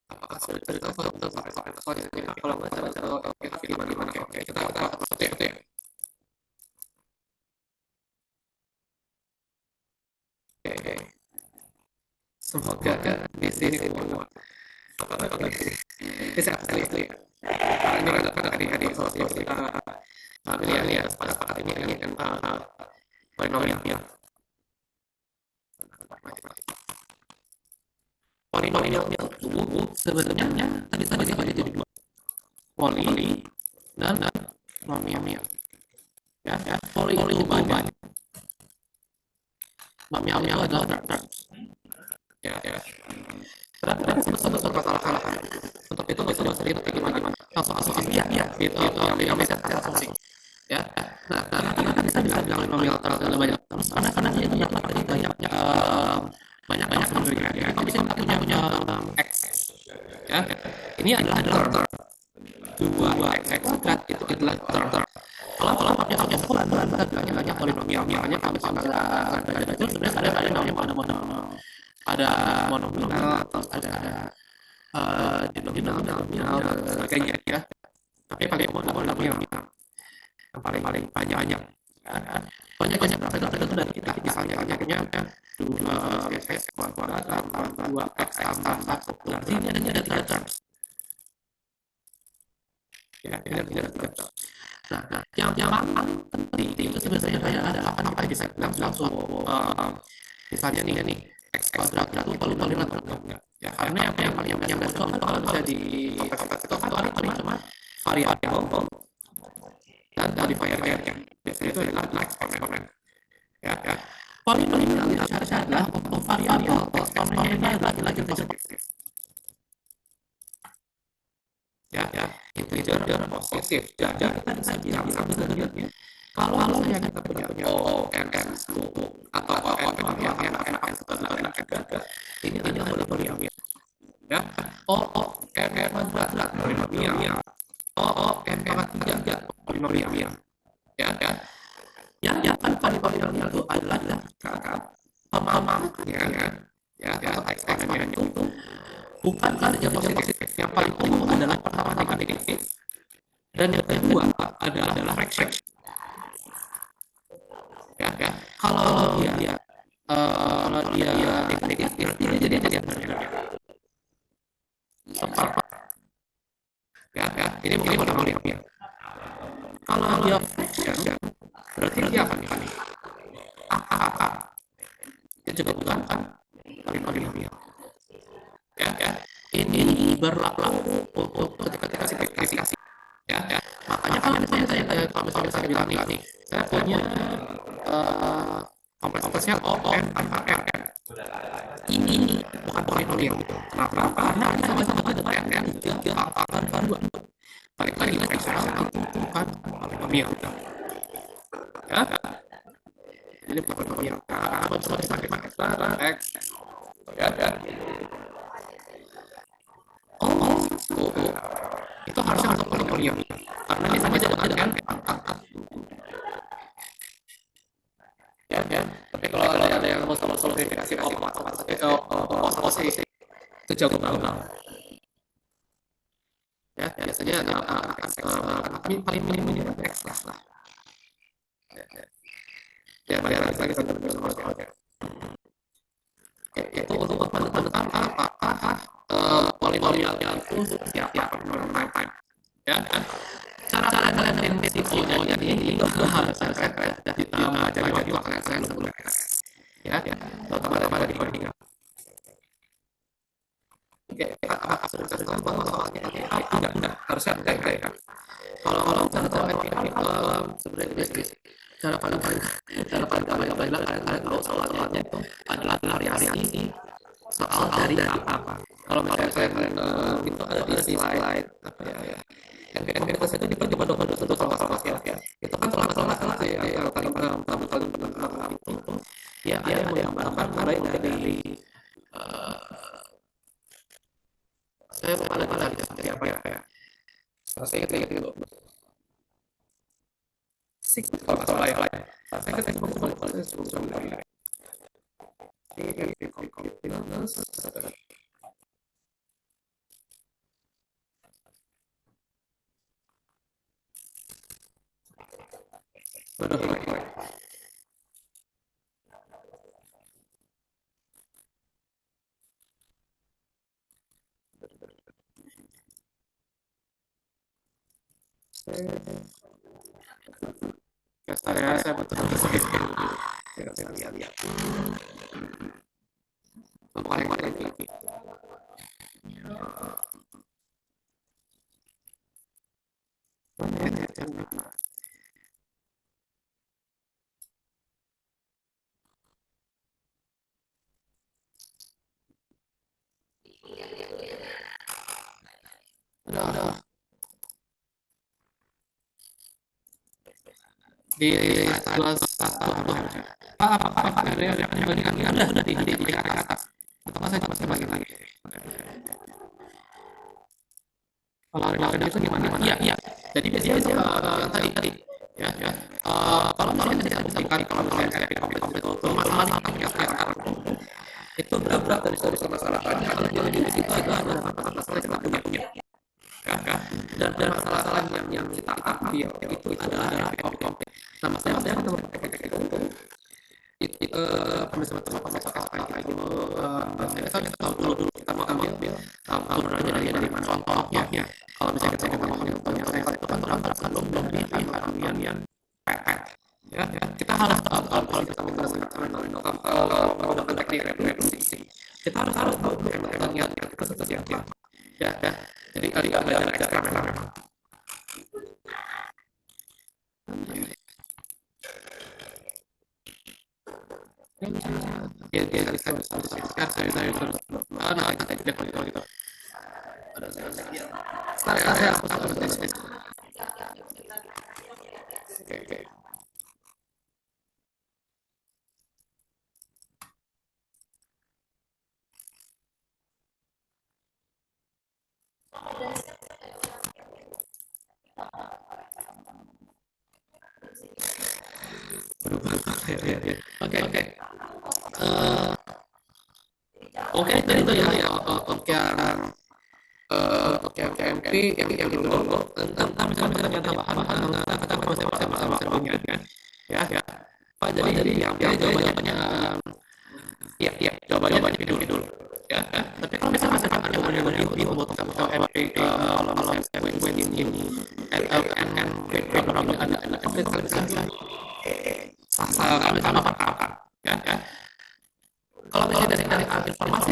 Apakah sudah cerita sampai soalnya kalau nggak cara oke gimana oke kita satu ya. Oke. Semoga di sini semua apa bisa asli ya. Ini ada adik-adik sosial kita ini pada ini kan polinomial, ya. Polinomial itu sebenarnya tadi jadi dua, poli dan nomial, ya. Poli itu banyak, nomial adalah terms, ya. Terus masalah untuk itu nggak usah ribet gimana langsung ya gitu yang bisa asumsi, ya. Nah kita bisa bilang nomial terlalu banyak terus karena dia banyak sebenarnya, ya. Kalau misalnya kita punya x, ya, ini adalah dua x kuadrat itu adalah kalau punya banyak polinomial, makanya kalau misalnya itu sebenarnya ada monominal terus ada denominal dan sebagainya, ya. Tapi paling monominal yang paling banyak, banyak berapa dari kita misalnya banyaknya 2x kuadrat tambah 2x tambah 1 berarti ini ada 3 terms, ya. Nah yang paling penting itu sebenarnya kayak ada apa bisa langsung misalnya nih x kuadrat itu polinomial enggak, ya, karena yang muncul kan kalau bisa di kompleks itu kan cuma variabel dan modifier-nya biasanya itu adalah eksponen, ya. Polinomial itu syaratnya adalah untuk variabel eksponennya ini lagi-lagi positif, ya, integer positif. Jadi kita bisa bilang sebenarnya kalau saya kita punya n atau n yang ini adalah polinomial, ya. n kuadrat polinomial, n pangkat 3 polinomial, ya. Yang polinomial itu adalah pemahamannya, ya, atau eksponennya itu bukan saja positif. Yang paling umum adalah pertama negatif dan yang kedua adalah fraction, ya. Kalau dia negatif jadi seperempat, ya. Ini polinomial. Kalau dia fraction berarti dia akan apa itu juga bukan polinomial, ya. Ini berlaku untuk ketika simplifikasi, ya. Makanya kalau misalnya saya bilang nih saya punya kompleksitasnya n tanpa r, ini bukan polinomial. Kenapa? Karena sama-sama ada n 3 pangkat 2 balik lagi fraction itu bukan polinomial. ya. Ini polinomial apa cuma dipakai x, ya. Itu harusnya masuk polinomial karena ini sama aja dengan ya. Tapi kalau ada yang mau verifikasi posisi itu jauh ke bawah. Ya, biasanya paling minim x lah. Ya, bayar lagi oke. Itu untuk menentukan apakah polinomial itu siap time. Ya, cara kalian risikonya ini itu harus ditambah jadi waktu kalian sebelum ya, tambah dari perbandingan. Oke, apakah sudah tahu soalnya? Enggak, harusnya enggak. Kalau sebenarnya cara paling kalian tahu soalnya itu adalah variasi soal dari apa. Kalau misalnya kalian itu ada di slide apa ya, yang kita itu dicoba sama ya. Itu kan salah ya yang paling penting itu ya ada yang menggambarkan mulai dari saya pada seperti apa ya. Saya gitu. Kalau salah ya. Saya ketemu kembali sudah saya betul lihat paling lagi di kelas satu harusnya apa ada yang dibandingkan udah di atas atau saya coba saya bagi lagi kalau itu gimana iya jadi biasanya tadi ya kalau misalnya kita buktikan kalau misalnya saya komplit itu masalah itu berat dari solusi masalahnya jadi di situ ada masalah yang kita punya ya. Dan masalah yang kita ambil itu adalah komplit. Nah, masalah yang nomor itu sama kayak gitu. Saya tahu dulu kita mau ambil turunannya dari mana contohnya. Kalau misalnya kita ngomongin contohnya saya itu kan belum yang pepet. Ya, kita harus tahu kalau kita menggunakan teknik reproduksi. Kita harus tahu yang kita seperti apa. Ya. Jadi kali belajar eksperimen memang. Ya, saya nah kita tidak gitu. Saya Oke. Oke. Oke, itu ya oke MP yang dulu tentang misalnya tambahan sama punya ya Pak jadi yang jawabannya jawabannya dulu ya tapi kalau misalnya saya tanya jawabannya lebih umum sama MP kalau saya ini program ada sama apa ya kalau misalnya dari informasi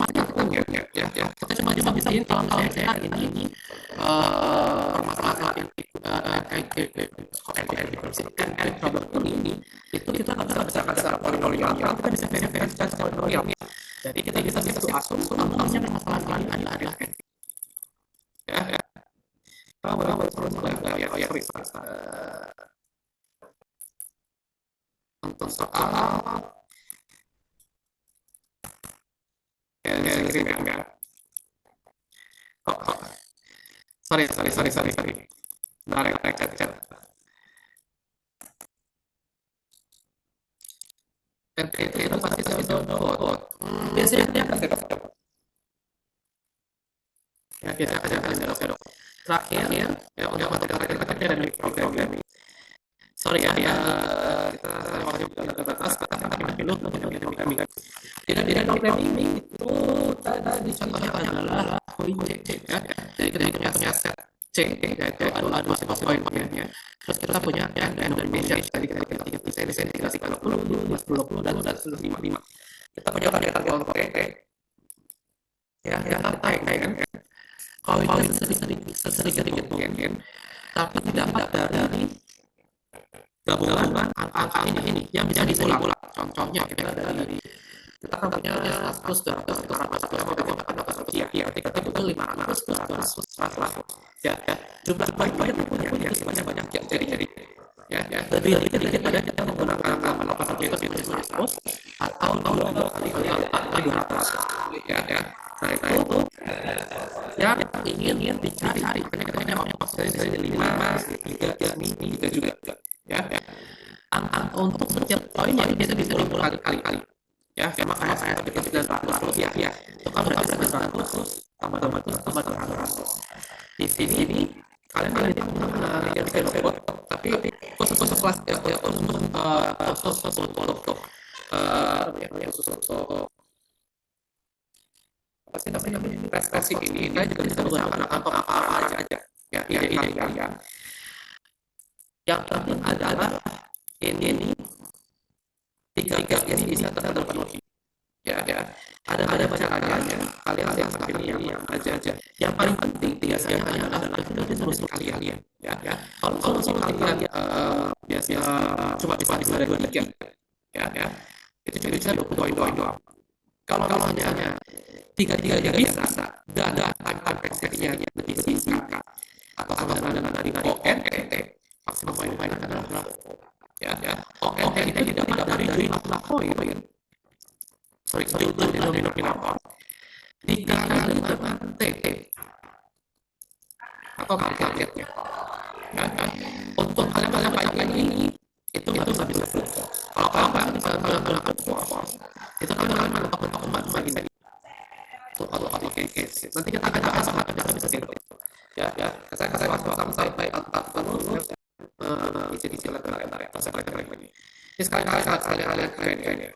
ya kita cuma bisa kalau misalnya saya ini permasalahan yang kayak problem ini itu kita nggak bisa secara polinomial kita bisa verifikasi secara polinomial jadi kita bisa asum kalau permasalahan ini adalah ya kalau ya untuk soal kirim ya. Oh, sorry. Bentar ya, chat. RPT itu pasti saya download. Biasanya dia akan ya kita akan download. Terakhir ya untuk terakhir kita ada programming. Sorry ya, kita waktu terbatas, kita dulu programming. Jadi programming itu tadi contohnya adalah koin C ya. Jadi kita punya set C yaitu adalah masing koinnya. Terus kita punya denomination. Jadi kita desain 30, 20 dan 105. Kita punya variabel kelompok T ya yang apa kan? Koin itu sering mungkin, tapi tidak dari gabungan angka ini yang bisa diulang. Contohnya kita dari kita kan punya 100, 200, 400, 500, ya, ketika itu 500, 200, 100, ya, jumlah banyak punya banyak ya, jadi, ya, lebih dikit ada kita menggunakan angka 800 atau 200, ya, nah itu yang ingin dicari, karena kita mau dari 5, 3 juga, ya, angka untuk setiap poinnya itu bisa diulang kali-kali. Ya, makanya saya bikin 900 ya. Itu kan berarti 900 tambah 200. Di sini kalian bikin robot, tapi khusus kelas ya, khusus untuk apa sih namanya prestasi ini kita juga bisa menggunakan apa aja. Ya, ide kalian. Yang penting adalah ini tiga ini bisa terpenuhi. Ya, ada banyak caranya. Kalian yang aja. Yang paling penting biasanya adalah solusi kalian. Ya. Kalau solusi kalian biasanya cuma bisa dari 2, 3. Ya. Itu bisa 20 poin doang. Kalau misalnya tiga bisa, nggak ada teksturnya lebih singkat atau sama dengan dari ONT maksimal poin adalah ya ONT kita tidak dari jumlah poin. Sorry, jumlah denominator dikali dengan T atau targetnya. Ya. Untuk kalian baca ini itu nggak bisa full. Kalau kalian bisa menggunakan full, itu kalian untuk ini. Nanti kita akan bahas apa bisa gitu. Ya, saya sampai 40 isi letter ya. Saya lagi. Ini sekali-kali kalian ya.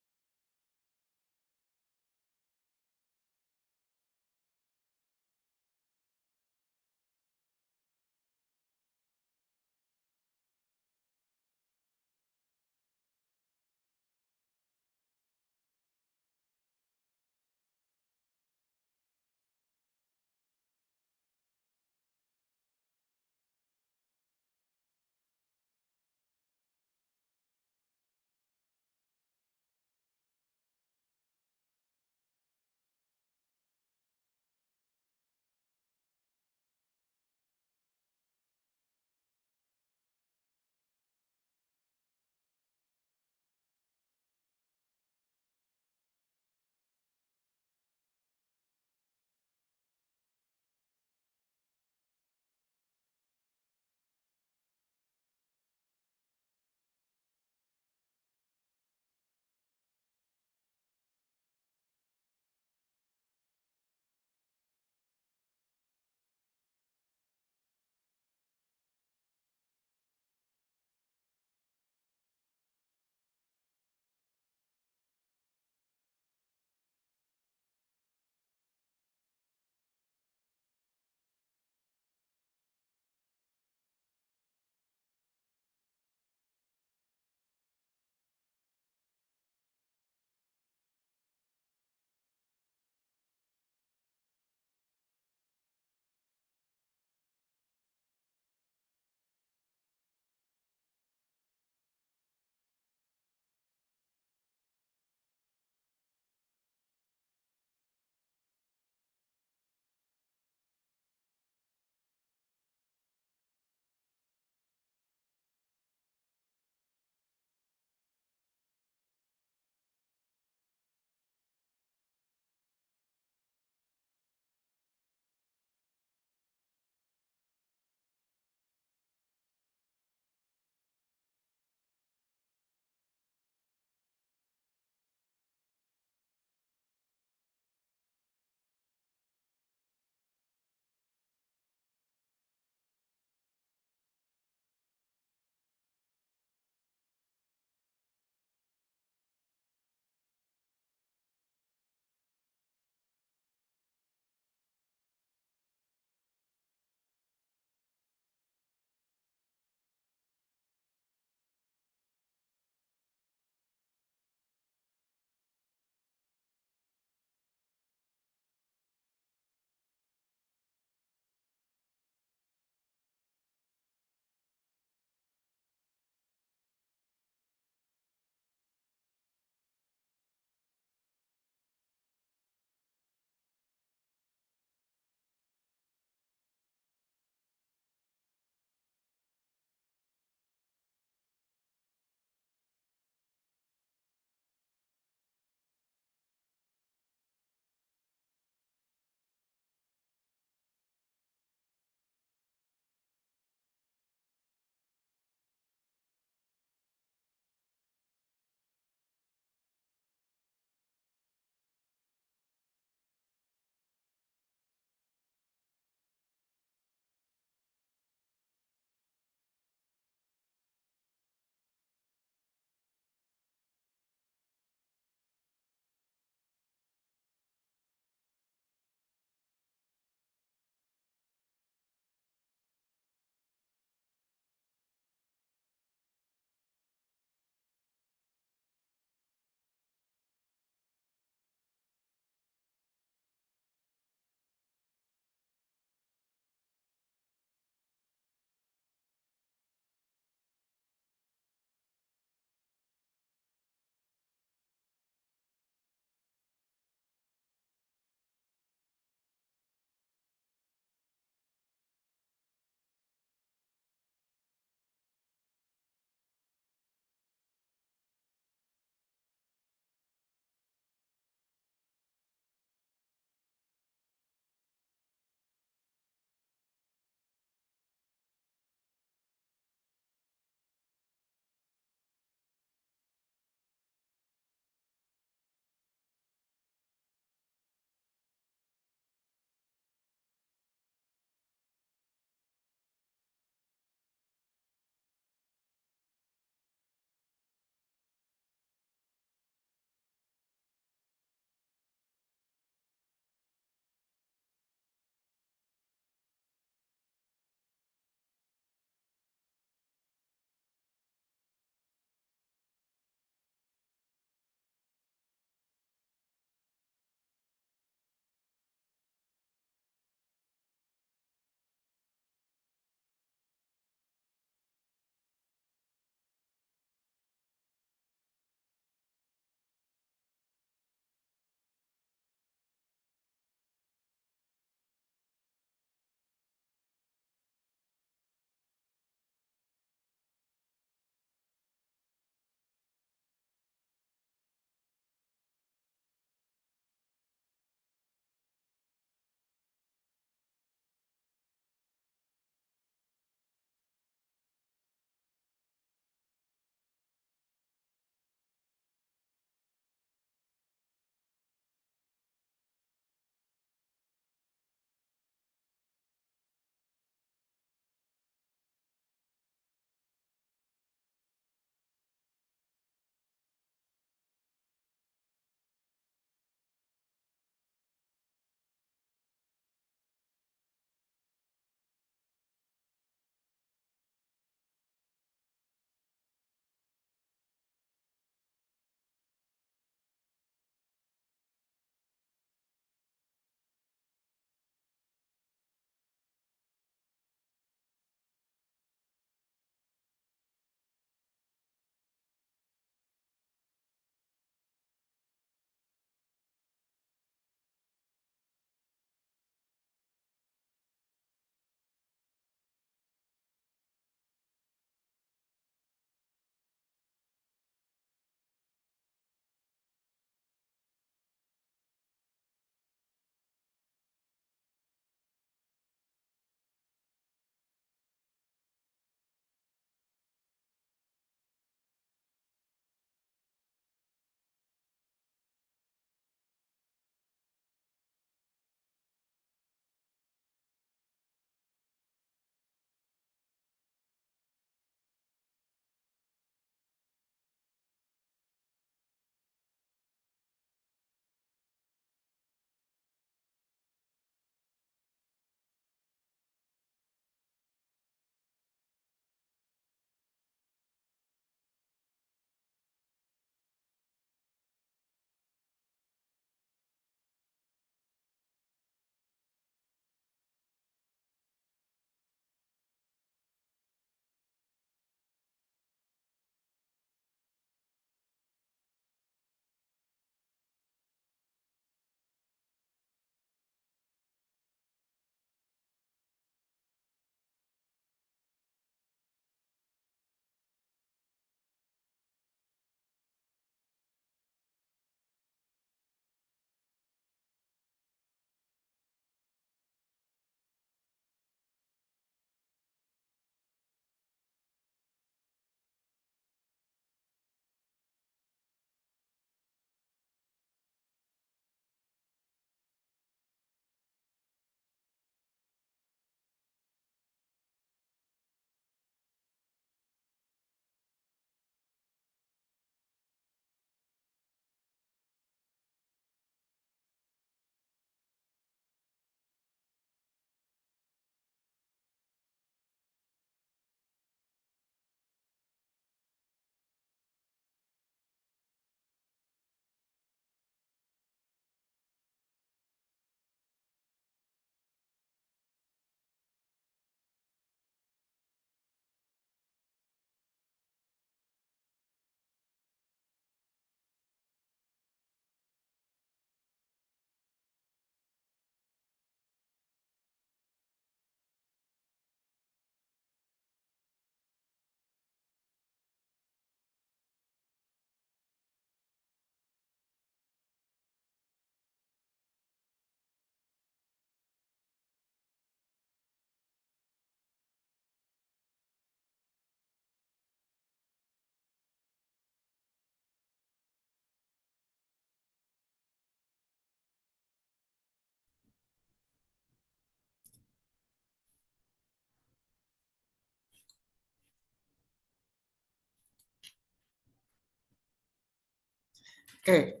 Oke,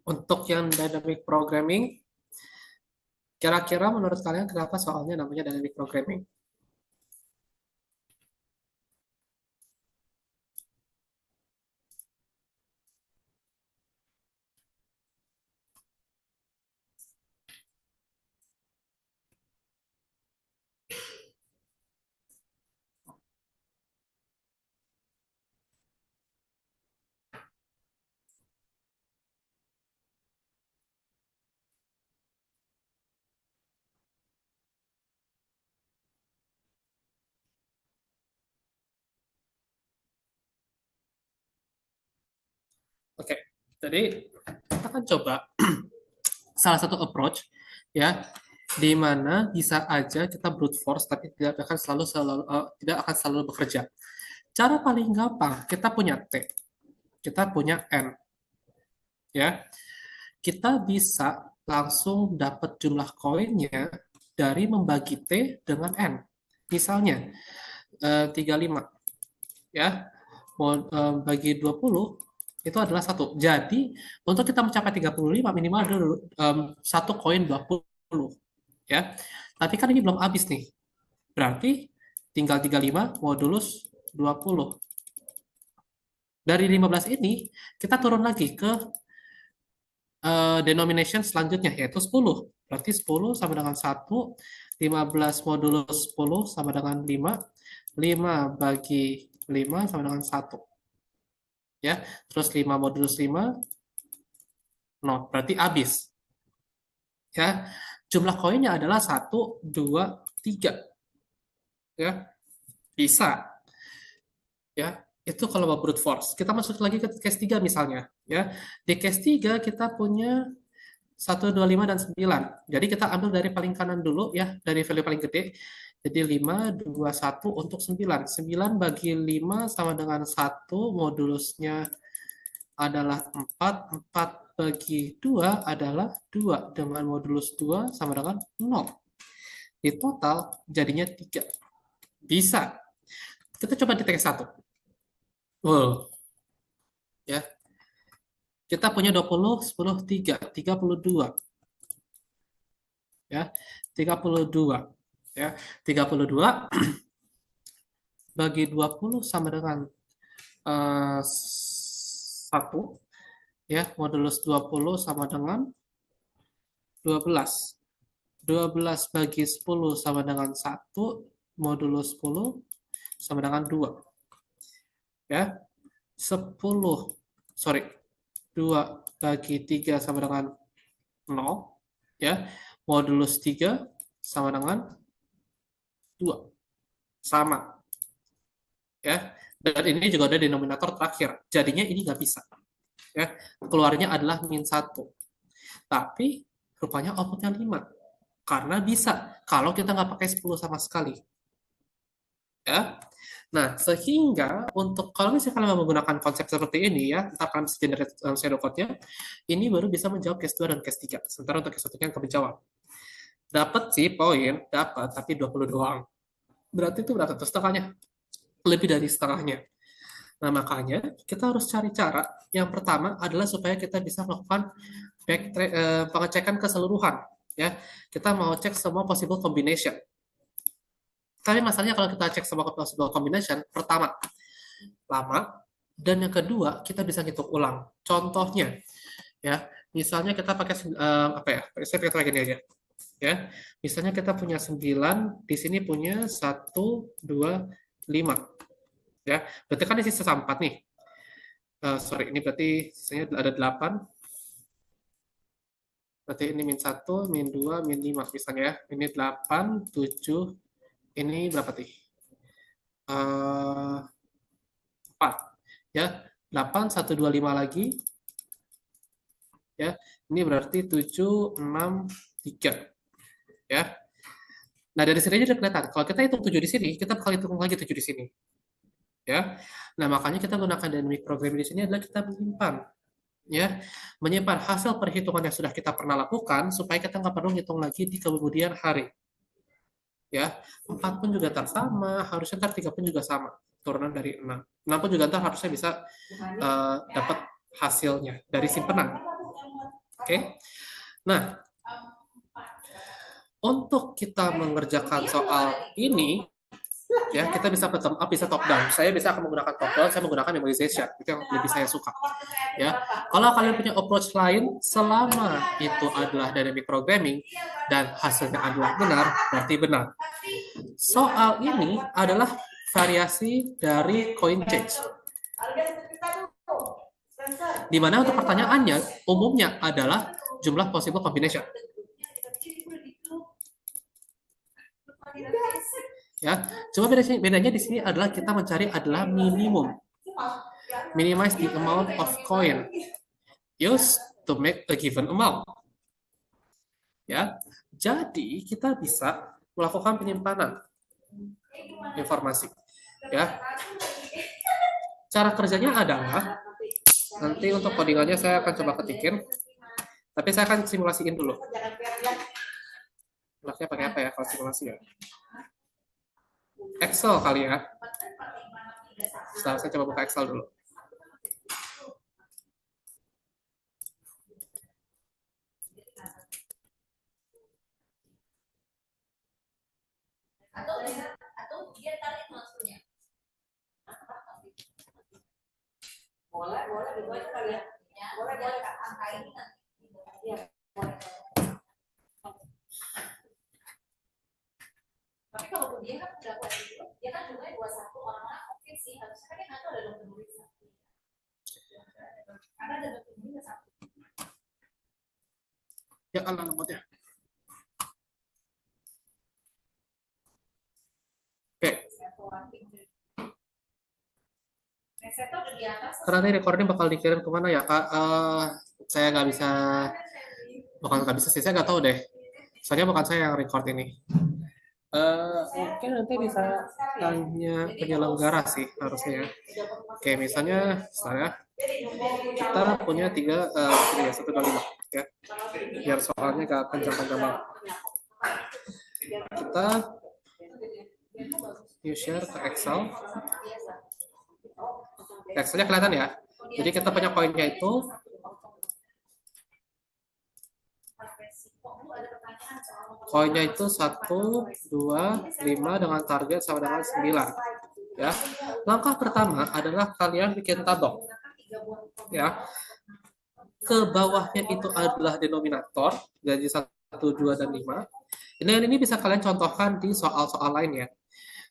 untuk yang dynamic programming, kira-kira menurut kalian kenapa soalnya namanya dynamic programming? Oke, jadi kita akan coba salah satu approach ya, di mana bisa aja kita brute force tapi tidak akan selalu bekerja. Cara paling gampang, kita punya T, kita punya N, ya. Kita bisa langsung dapat jumlah koinnya dari membagi T dengan N. Misalnya, 35, ya, bagi 20, itu adalah 1. Jadi, untuk kita mencapai 35, minimal ada 1 koin 20. Ya. Tapi kan ini belum habis nih. Berarti tinggal 35 modulus 20. Dari 15 ini, kita turun lagi ke denomination selanjutnya, yaitu 10. Berarti 10 sama dengan 1, 15 modulus 10 sama dengan 5, 5 bagi 5 sama dengan 1. Ya, terus 5 modulus 5, 0. Berarti habis. Ya, jumlah koinnya adalah 1, 2, 3. Ya, bisa. Ya, itu kalau mau brute force. Kita masuk lagi ke case 3 misalnya. Ya, di case 3 kita punya 1, 2, 5, dan 9. Jadi kita ambil dari paling kanan dulu ya, dari value paling gede. Jadi 5, 2, 1 untuk 9. 9 bagi 5 sama dengan 1, modulusnya adalah 4. 4 bagi 2 adalah 2. Dengan modulus 2 sama dengan 0. Di total jadinya 3. Bisa. Kita coba di TK 1. Wow. Ya. Kita punya 20, 10, 3. 32. Ya. 32. Ya. 32 bagi 20 sama dengan 1, ya, modulus 20 sama dengan 12. 12 bagi 10 sama dengan 1, modulus 10 sama dengan 2. Ya. 10, sorry, 2 bagi 3 sama dengan 0, ya. Modulus 3 sama dengan 2. Sama. Ya. Dan ini juga ada denominator terakhir. Jadinya ini nggak bisa. Ya. Keluarnya adalah min 1. Tapi rupanya outputnya 5. Karena bisa. Kalau kita nggak pakai 10 sama sekali. Ya. Nah, sehingga untuk kalau misalnya kalian mau menggunakan konsep seperti ini ya, entah kalian bisa generate pseudocode-nya, ini baru bisa menjawab case 2 dan case 3. Sementara untuk case 1-nya nggak menjawab. Dapat sih poin, dapat, tapi 20 doang. Berarti itu berapa tuh setengahnya? Lebih dari setengahnya. Nah, makanya kita harus cari cara. Yang pertama adalah supaya kita bisa melakukan pengecekan keseluruhan. Ya, kita mau cek semua possible combination. Tapi masalahnya kalau kita cek semua possible combination, pertama, lama, dan yang kedua, kita bisa ngitung ulang. Contohnya, ya, misalnya kita pakai, apa ya, saya pakai lagi ini aja. Ya, misalnya kita punya 9, di sini punya 1, 2, 5. Ya, berarti kan di sisa 4 nih. Sorry, ini berarti sisanya ada 8. Berarti ini min 1, min 2, min 5 misalnya ya. Ini 8, 7, ini berapa nih? 4. Ya, 8, 1, 2, 5 lagi. Ya, ini berarti 7, 6, 3. Ya. Nah, dari sini aja udah kelihatan. Kalau kita hitung 7 di sini, kita bakal hitung lagi 7 di sini. Ya. Nah, makanya kita gunakan dynamic programming di sini adalah kita menyimpan, ya, menyimpan hasil perhitungan yang sudah kita pernah lakukan supaya kita nggak perlu hitung lagi di kemudian hari. Ya, 4 pun juga ntar sama, harusnya ntar 3 pun juga sama, turunan dari 6. 6 pun juga ntar harusnya bisa dapat hasilnya dari simpenan. Oke. Nah, untuk kita mengerjakan soal ini, ya kita bisa bottom up, bisa top down. Saya bisa akan menggunakan top down, saya menggunakan memorization. Itu yang lebih saya suka. Ya, kalau kalian punya approach lain, selama itu adalah dynamic programming dan hasilnya adalah benar, berarti benar. Soal ini adalah variasi dari coin change. Di mana untuk pertanyaannya umumnya adalah jumlah possible combination. Ya, cuma bedanya di sini adalah kita mencari adalah minimum. Minimize the amount of coin used to make a given amount. Ya, jadi kita bisa melakukan penyimpanan informasi. Ya, cara kerjanya adalah nanti untuk codingannya saya akan coba ketikin, tapi saya akan simulasiin dulu. Enaknya pakai apa ya kalau simulasi ya? Excel kali ya. Setelah saya coba buka Excel dulu. Atau dia tarik maksudnya. Boleh gitu aja kali ya. Boleh angka ini kan. Iya. Tapi kalau dia kan udah kuat gitu, dia kan juga 21 orang oke sih, harusnya kan dia nggak tahu ada dokter nulis satu. Karena ada dokter nulis satu. Ya Allah nomornya. Oke. Karena ini recording bakal dikirim kemana ya Kak? Saya nggak bisa, bukan nggak bisa sih, saya nggak tahu deh. Soalnya bukan saya yang record ini. Mungkin nanti bisa tanya penyelenggara sih harusnya ya. Oke, misalnya saya kita punya 125 ya, biar soalnya nggak panjang-panjang banget. Kita new share ke Excel. Excelnya kelihatan ya. Jadi kita punya koinnya itu koinnya itu 1, 2, 5 dengan target sama dengan 9. Ya. Langkah pertama adalah kalian bikin tabel. Ya. Ke bawahnya itu adalah denominator, jadi 1, 2 dan 5. Ini bisa kalian contohkan di soal-soal lain ya.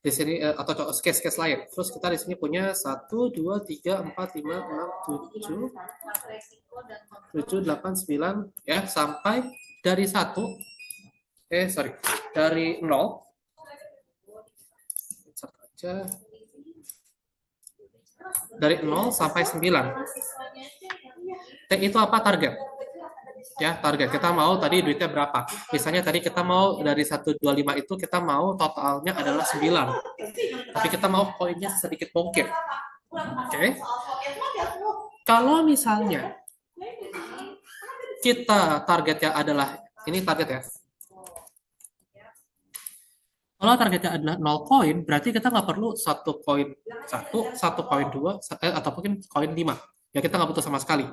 Di sini atau case-case lain. Terus kita di sini punya 1, 2, 3, 4, 5, 6, 7, 8, 9 ya, sampai dari 1 dari 0 dari 0 sampai 9. T itu apa? Target. Ya, target. Kita mau tadi duitnya berapa? Misalnya tadi kita mau dari 125 itu kita mau totalnya adalah 9. Tapi kita mau koinnya sedikit mungkin. Oke. Kalau misalnya kita targetnya adalah ini target ya. Kalau targetnya adalah 0 koin, berarti kita nggak perlu 1 koin 1, 1 koin 2, atau mungkin koin 5. Ya, kita nggak butuh sama sekali.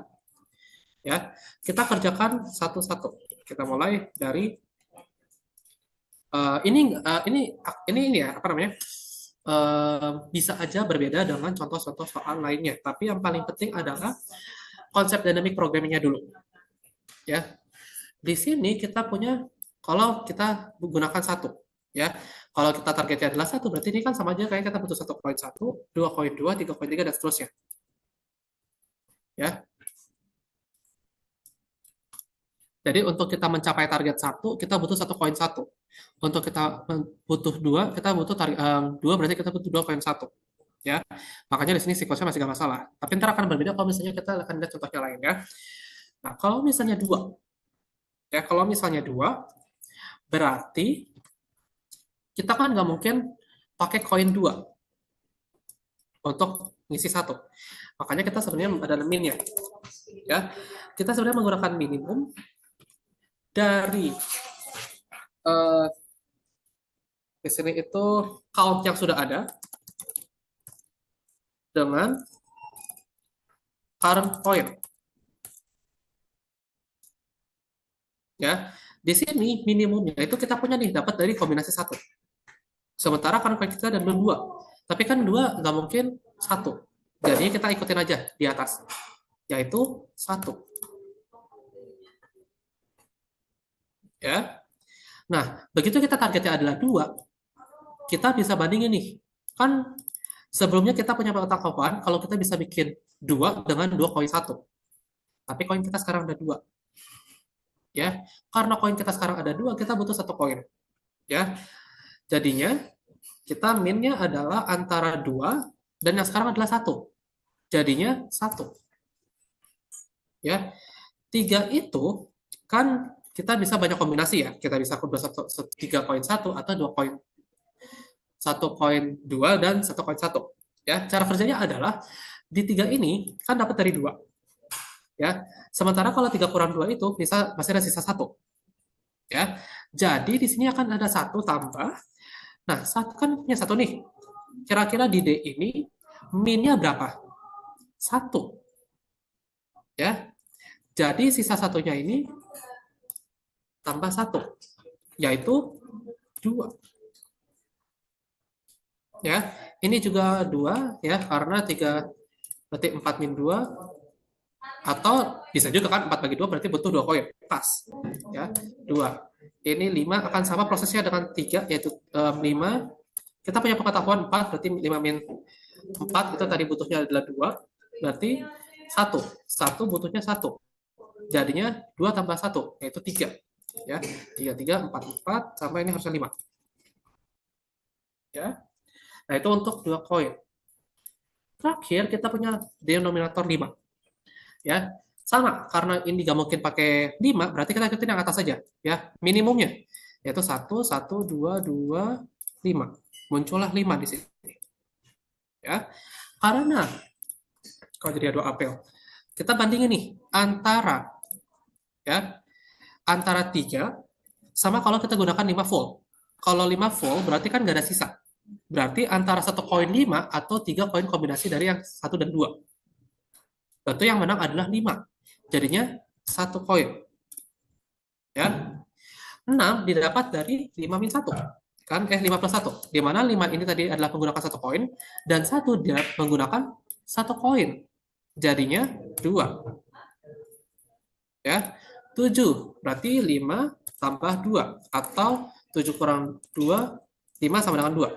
Ya, kita kerjakan satu-satu. Kita mulai dari ini ya, apa namanya? Bisa aja berbeda dengan contoh-contoh soal lainnya. Tapi yang paling penting adalah konsep dynamic programming-nya dulu. Ya, di sini kita punya, kalau kita menggunakan 1, ya, kalau kita targetnya adalah 1, berarti ini kan sama aja kayak kita butuh 1 koin 1, 2 koin 2, 3 koin 3 dan seterusnya. Ya. Jadi untuk kita mencapai target 1, kita butuh 1 koin 1. Untuk kita butuh 2, kita butuh 2, berarti kita butuh 2 koin 1. Ya. Makanya di sini sequence-nya masih nggak masalah. Tapi ntar akan berbeda kalau misalnya kita akan lihat contohnya lain ya. Nah, kalau misalnya 2. Ya, kalau misalnya 2, berarti kita kan nggak mungkin pakai koin 2 untuk ngisi 1. Makanya kita sebenarnya ada min-nya. Ya. Kita sebenarnya menggunakan minimum dari di sini itu count yang sudah ada dengan current coin. Ya, di sini minimumnya itu kita punya nih dapat dari kombinasi 1. Sementara current coin kita ada 2. Tapi kan 2 nggak mungkin 1. Jadi kita ikutin aja di atas, yaitu 1. Ya. Nah, begitu kita targetnya adalah 2, kita bisa bandingin nih. Kan sebelumnya kita punya pengetahuan kalau kita bisa bikin 2 dengan 2 koin 1. Tapi koin kita sekarang ada 2. Ya, karena koin kita sekarang ada 2, kita butuh 1 koin. Ya. Jadinya kita minnya adalah antara 2 dan yang sekarang adalah 1. Jadinya 1. Ya. 3 itu kan kita bisa banyak kombinasi ya. Kita bisa 3 koin 1 atau 2 koin 1 koin 2 dan 1 koin 1. Ya, cara kerjanya adalah di 3 ini kan dapat dari 2. Ya. Sementara kalau 3 kurang 2 itu masih ada sisa 1. Ya. Jadi di sini akan ada 1 tambah. Nah, 1 kan punya 1 nih. Kira-kira di D ini minnya berapa? 1. Ya. Jadi sisa satunya ini tambah 1, yaitu 2. Ya, ini juga 2 ya, karena 3 berarti 4 min 2, atau bisa juga kan 4 bagi 2 berarti butuh 2 koin. Pas. Ya, 2. Ini 5 akan sama prosesnya dengan 3, yaitu 5. Kita punya pengetahuan 4, berarti 5 min 4 itu tadi butuhnya adalah 2, berarti 1. 1 butuhnya 1. Jadinya 2 tambah 1, yaitu 3. Ya, 3, 3, 4, 4, sampai ini harusnya 5. Ya. Nah, itu untuk 2 koin. Terakhir, kita punya denominator 5. Ya, sama, karena ini nggak mungkin pakai 5, berarti kita ikutin yang atas saja. Ya, minimumnya, yaitu 1, 1, 2, 2, 5. Muncullah 5 di sini. Ya, karena, kalau jadi dua apel, kita bandingin nih, antara 3 sama kalau kita gunakan 5 volt. Kalau 5 volt berarti kan nggak ada sisa. Berarti antara 1 koin 5 atau 3 koin kombinasi dari yang 1 dan 2. Tentu yang menang adalah 5. Jadinya 1 koin. Ya. 6 didapat dari 5 min 1. Kan 5 plus 1. Di mana 5 ini tadi adalah menggunakan 1 koin dan 1 dia menggunakan 1 koin. Jadinya 2. Ya. 7 berarti 5 tambah 2 atau 7 kurang 2, 5 sama dengan 2.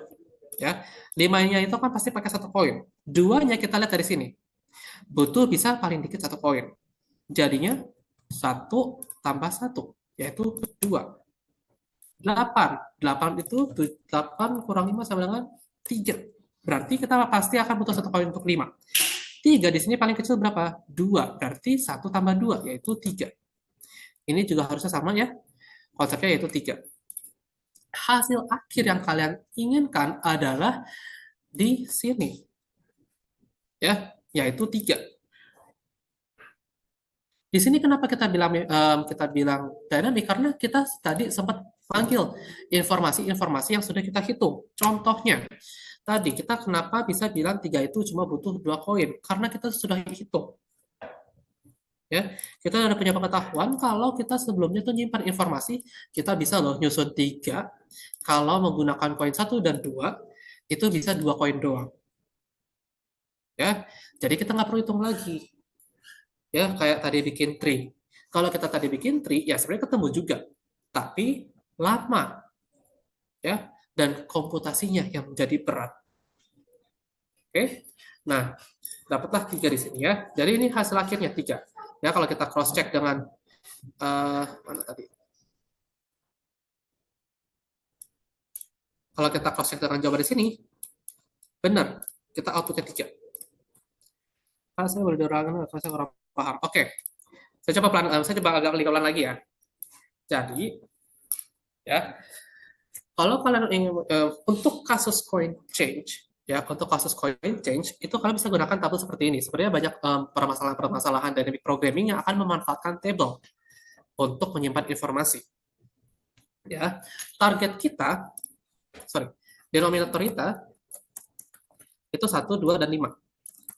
Ya. 5-nya itu kan pasti pakai 1 koin. 2-nya kita lihat dari sini. Butuh bisa paling dikit 1 koin. Jadinya 1 tambah 1 yaitu 2. 8. 8 itu 8 kurang 5 sama dengan 3. Berarti kita pasti akan butuh 1 koin untuk 5. 3 di sini paling kecil berapa? 2. Berarti 1 tambah 2 yaitu 3. Ini juga harusnya sama ya. Konsepnya yaitu 3. Hasil akhir yang kalian inginkan adalah di sini. Ya, yaitu 3. Di sini kenapa kita bilang dynamic? Karena kita tadi sempat panggil informasi-informasi yang sudah kita hitung. Contohnya, tadi kita kenapa bisa bilang 3 itu cuma butuh 2 koin? Karena kita sudah hitung. Ya, kita udah punya pengetahuan kalau kita sebelumnya tuh nyimpan informasi, kita bisa loh nyusun 3, kalau menggunakan koin 1 dan 2, itu bisa 2 koin doang. Ya, jadi kita nggak perlu hitung lagi. Ya, kayak tadi bikin tree. Kalau kita tadi bikin tree, ya sebenarnya ketemu juga, tapi lama. Ya, dan komputasinya yang menjadi berat. Oke, nah, dapatlah 3 di sini ya. Jadi ini hasil akhirnya 3. Ya, kalau kita cross check dengan mana tadi? Kalau kita cross check dengan jawaban di sini, benar, kita outputnya 3. Saya berdorong, saya kurang paham. Oke, saya coba agak klik ulang lagi ya. Jadi, ya, kalau kalian ingin untuk kasus coin change, ya, untuk kasus coin change itu kalian bisa gunakan tabel seperti ini. Sebenarnya banyak permasalahan-permasalahan dynamic programming yang akan memanfaatkan table untuk menyimpan informasi. Ya, target kita, denominator kita itu 1, 2, dan 5.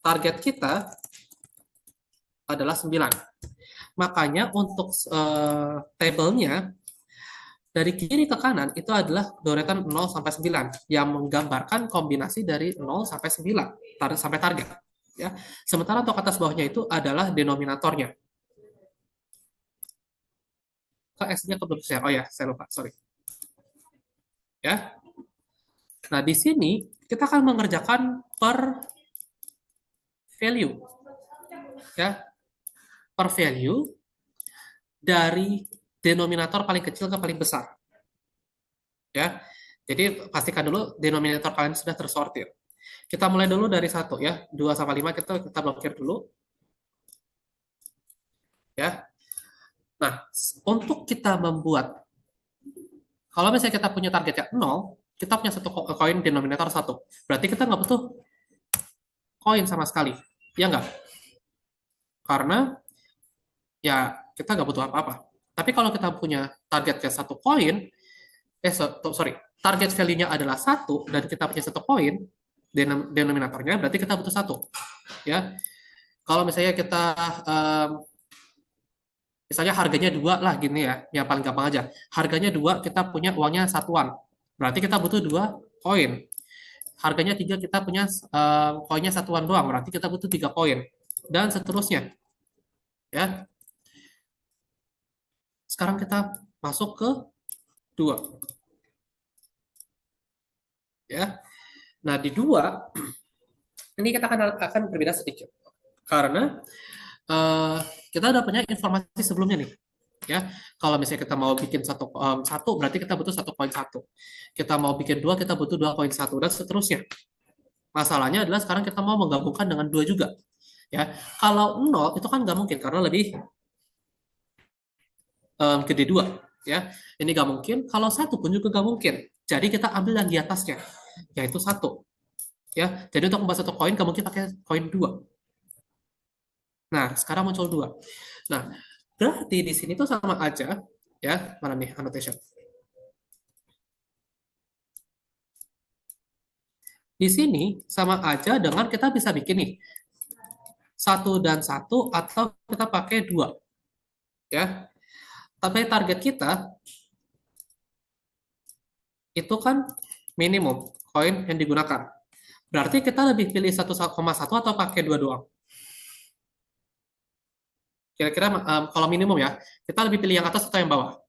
Target kita adalah 9. Makanya untuk tabelnya dari kiri ke kanan itu adalah coretan 0 sampai 9 yang menggambarkan kombinasi dari 0 sampai 9 sampai target ya. Sementara untuk atas bawahnya itu adalah denominatornya. S-nya belum share. Oh ya, saya lupa, sorry. Ya. Nah, di sini kita akan mengerjakan per value. Ya. Per value dari denominator paling kecil ke paling besar. Ya. Jadi pastikan dulu denominator kalian sudah tersortir. Kita mulai dulu dari 1 ya. 2 sampai 5 kita blokir dulu. Ya. Nah, untuk kita membuat kalau misalnya kita punya targetnya 0, kita punya satu koin denominator 1. Berarti kita nggak butuh koin sama sekali. Ya nggak? Karena ya kita nggak butuh apa-apa. Tapi kalau kita punya targetnya satu koin, target value-nya adalah 1 dan kita punya satu koin denominatornya, berarti kita butuh 1. Ya. Kalau misalnya kita misalnya harganya 2 lah gini ya, yang paling gampang aja. Harganya 2, kita punya uangnya satuan. Berarti kita butuh 2 koin. Harganya 3, kita punya koinnya satuan doang, berarti kita butuh 3 koin. Dan seterusnya. Ya. Sekarang kita masuk ke 2. Ya. Nah, di 2 ini kita akan berbeda sedikit. Karena kita udah punya informasi sebelumnya nih. Ya, kalau misalnya kita mau bikin satu berarti kita butuh 1,1. Kita mau bikin 2, kita butuh 2,1 dan seterusnya. Masalahnya adalah sekarang kita mau menggabungkan dengan 2 juga. Ya, kalau 0 itu kan nggak mungkin karena lebih gede 2. Ya, ini nggak mungkin. Kalau 1 pun juga nggak mungkin. Jadi kita ambil yang di atasnya, yaitu 1. Ya, jadi untuk membuat satu koin nggak mungkin pakai koin 2. Nah, sekarang muncul 2. Nah, berarti di sini tuh sama aja, ya, mana nih annotation. Di sini sama aja dengan kita bisa bikin nih, 1 dan 1 atau kita pakai 2. Ya. Tapi target kita itu kan minimum koin yang digunakan. Berarti kita lebih pilih 1,1 atau pakai 2 doang? Kira-kira kalau minimum ya, kita lebih pilih yang atas atau yang bawah?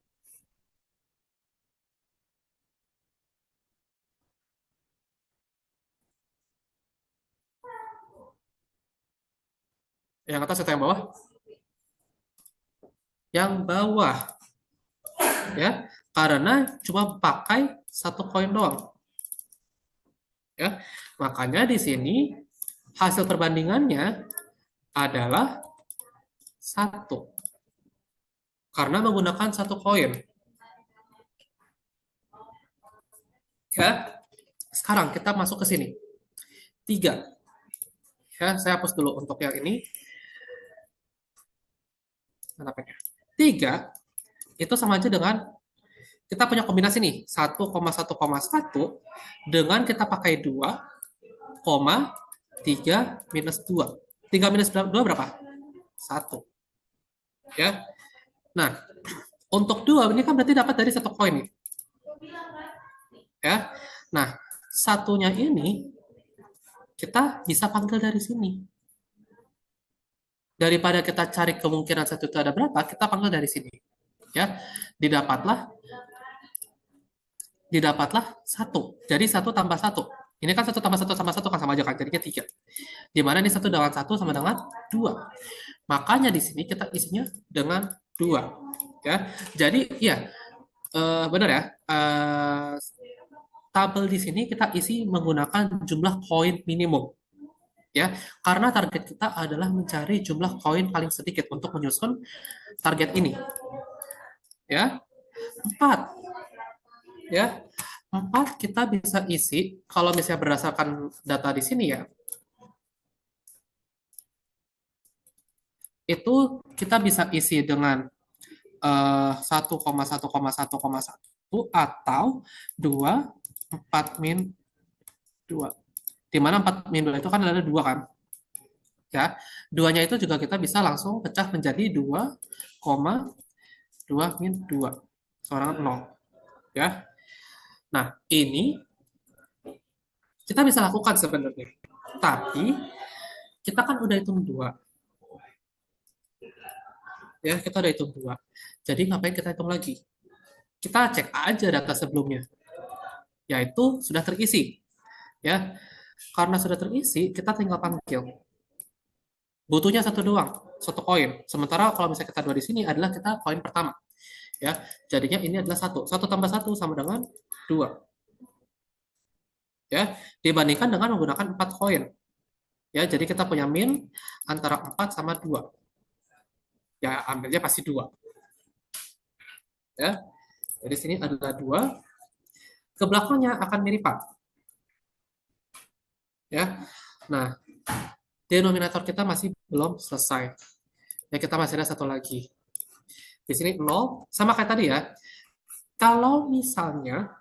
Yang atas atau yang bawah? Yang bawah. Ya, karena cuma pakai 1 koin doang. Ya, makanya di sini hasil perbandingannya adalah 1. Karena menggunakan 1 koin. Ya, sekarang kita masuk ke sini. 3. Ya, saya hapus dulu untuk yang ini. 3 itu sama aja dengan kita punya kombinasi nih 1,1,1 dengan kita pakai 2,3 minus 2. 3 minus 2 berapa? 1. Ya. Nah, untuk 2 ini kan berarti dapat dari 1 koin nih. Ya. Nah, satunya ini kita bisa panggil dari sini. Daripada kita cari kemungkinan 1 itu ada berapa, kita panggil dari sini. Ya. Didapatlah 1. Jadi 1 tambah 1. Ini kan 1 tambah 1 sama 1 kan sama aja kan, jadinya 3. Dimana ini 1 dengan 1 sama dengan 2. Makanya di sini kita isinya dengan 2. Ya. Jadi ya benar ya. Tabel di sini kita isi menggunakan jumlah koin minimum. Ya, karena target kita adalah mencari jumlah koin paling sedikit untuk menyusun target ini. Ya. 4. Ya. 4 kita bisa isi kalau misalnya berdasarkan data di sini ya. Itu kita bisa isi dengan 1,1,1,1 atau 2, 4 min 2. Di mana 4 min 2 itu kan ada 2 kan? ya. 2-nya itu juga kita bisa langsung pecah menjadi 2,2 min 2. Seorang 0. Ya. Nah, ini kita bisa lakukan sebenarnya. Tapi kita kan udah hitung 2. Ya, kita udah hitung 2. Jadi ngapain kita hitung lagi? Kita cek aja data sebelumnya. Yaitu sudah terisi. Ya. Karena sudah terisi, kita tinggal panggil. Butuhnya satu doang, satu koin. Sementara kalau misalnya kita 2 di sini adalah kita koin pertama. Ya, jadinya ini adalah 1. 1 tambah 1 sama dengan 2. Ya, dibandingkan dengan menggunakan 4 koin. Ya, jadi kita punya min antara 4 sama 2. Ya, ambilnya pasti 2. Ya. Jadi sini adalah 2. Ke belakangnya akan miripan. Ya. Nah, denominator kita masih belum selesai. Ya, kita masih ada satu lagi. Di sini 0, sama kayak tadi ya. Kalau misalnya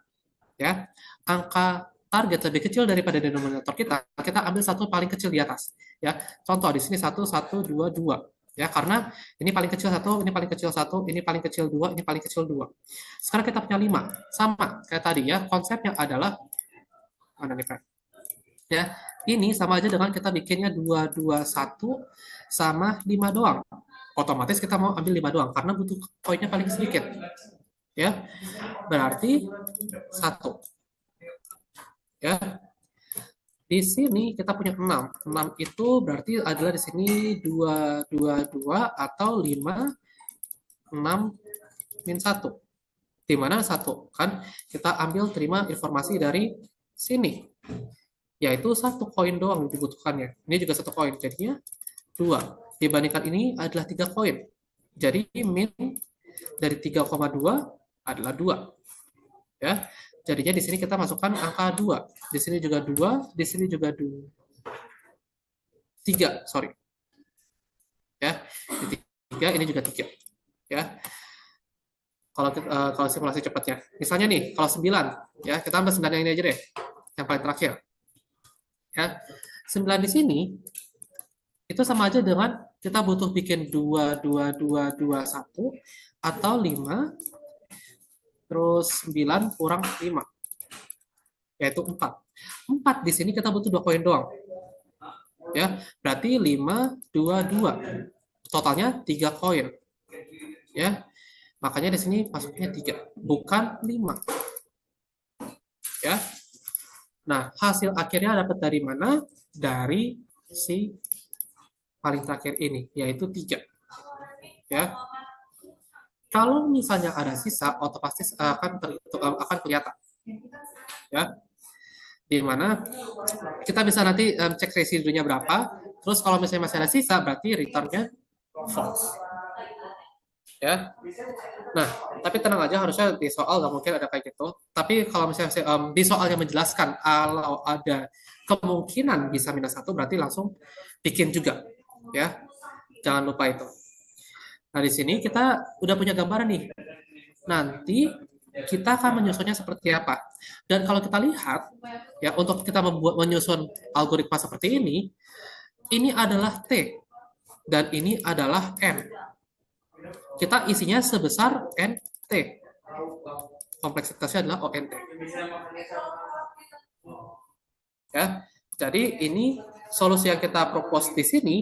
ya, angka target lebih kecil daripada denominator kita ambil satu paling kecil di atas. Ya, contoh di sini 1, 1, 2, 2. Ya, karena ini paling kecil 1, ini paling kecil 1, ini paling kecil 2, ini paling kecil 2. Sekarang kita punya 5. Sama kayak tadi ya, konsepnya adalah mana nih, Pak? Ya, ini sama aja dengan kita bikinnya 2, 2, 1 sama 5 doang. Otomatis kita mau ambil 5 doang karena butuh koinnya paling sedikit. Ya. Berarti 1. Ya. Di sini kita punya 6. 6 itu berarti adalah di sini 2, 2, 2 atau 5, 6, min 1. Di mana 1? Kan kita ambil terima informasi dari sini. Yaitu 1 koin doang dibutuhkannya. Ini juga 1 koin. Jadinya 2. Dibandingkan ini adalah 3 koin. Jadi min dari 3,2 adalah 2. Ya. Jadinya di sini kita masukkan angka 2. Di sini juga 2, di sini juga 2. 3, sorry. Ya. Di 3, ini juga 3. Ya. Kalau simulasi cepatnya. Misalnya nih, kalau 9, ya, kita ambil 9 yang ini aja deh. Yang paling terakhir. Ya. 9 di sini itu sama aja dengan kita butuh bikin 2, 2, 2, 2, 1 atau 5 terus 9 kurang 5 yaitu 4. 4 di sini kita butuh 2 koin doang. Ya, berarti 5, 2, 2. Totalnya 3 koin. Ya. Makanya di sini masuknya 3, bukan 5. Ya. Nah, hasil akhirnya dapat dari mana? Dari si paling terakhir ini, yaitu 3. Ya. Kalau misalnya ada sisa, otomatis akan kelihatan. Ya. Di mana kita bisa nanti cek residunya berapa. Terus kalau misalnya masih ada sisa, berarti return-nya false. Ya. Nah, tapi tenang aja, harusnya di soal nggak mungkin ada kayak gitu. Tapi kalau misalnya di soalnya menjelaskan kalau ada kemungkinan bisa minus 1, berarti langsung bikin juga. Ya, jangan lupa itu. Nah, di sini kita udah punya gambaran nih. Nanti kita akan menyusunnya seperti apa. Dan kalau kita lihat, ya untuk kita menyusun algoritma seperti ini adalah T, dan ini adalah N. Kita isinya sebesar NT. Kompleksitasnya adalah ONT. Ya, jadi ini solusi yang kita propose di sini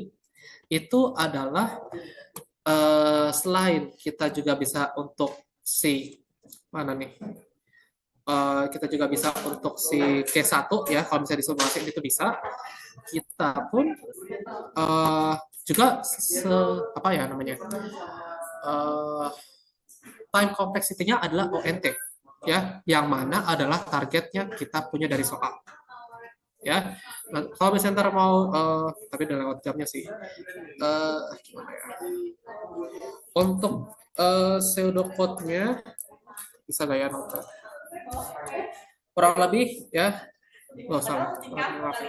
itu adalah selain kita juga bisa untuk si mana nih? Kita juga bisa untuk si K1 ya, kalau misalnya disimulasi itu bisa. Kita pun juga apa ya namanya? Time complexity-nya adalah ONT ya, yang mana adalah targetnya kita punya dari soal. Ya, nah, kalau misalnya ntar mau tapi udah lewat jamnya sih. Gimana ya? Untuk pseudocode-nya bisa gak ya nonton? Kurang lebih ya. Oh, salah. Maaf.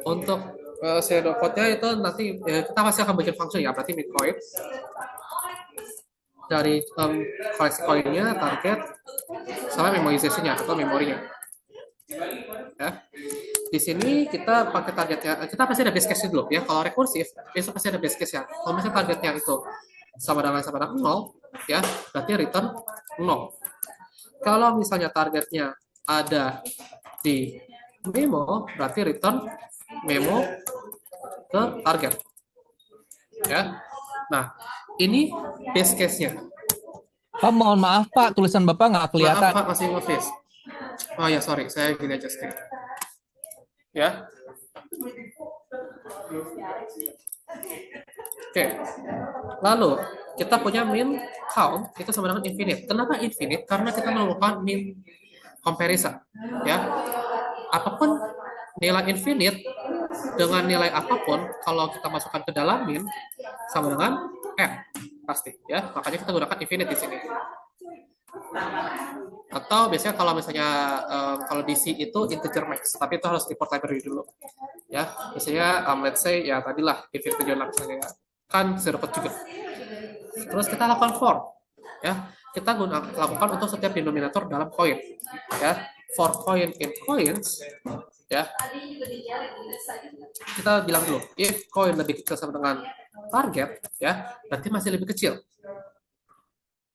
Untuk pseudocode-nya itu nanti kita masih akan bikin function ya, berarti midcoin dari koleksi koinnya, target, sama memorization-nya atau memorinya. Ya. di sini kita pakai targetnya, kita pasti ada base case dulu ya. Kalau rekursif, itu pasti ada base case ya. Kalau misalnya targetnya itu sama dengan 0, ya, berarti return 0. Kalau misalnya targetnya ada di memo, berarti return memo ke target. Ya. Nah, ini base case-nya. Pak, mohon maaf Pak, tulisan Bapak nggak kelihatan. Maaf Pak, masih nge-freeze. Oh ya, sorry, saya gini aja screen. Ya. Oke. Lalu, kita punya min count, itu sama dengan infinite. Kenapa infinite? Karena kita melakukan min comparison. Ya. Apapun nilai infinite, dengan nilai apapun, kalau kita masukkan ke dalam min, sama dengan n. Pasti. Ya. Makanya kita gunakan infinite di sini. Atau biasanya kalau misalnya kalau di C itu integer max, tapi itu harus import library dulu. Ya, biasanya let's say ya tadilah infinite tujuan misalnya kan seruput juga. Terus kita lakukan for, ya kita lakukan untuk setiap denominator dalam coin, ya for coin in coins, ya kita bilang dulu if coin lebih kecil sama dengan target, ya berarti masih lebih kecil.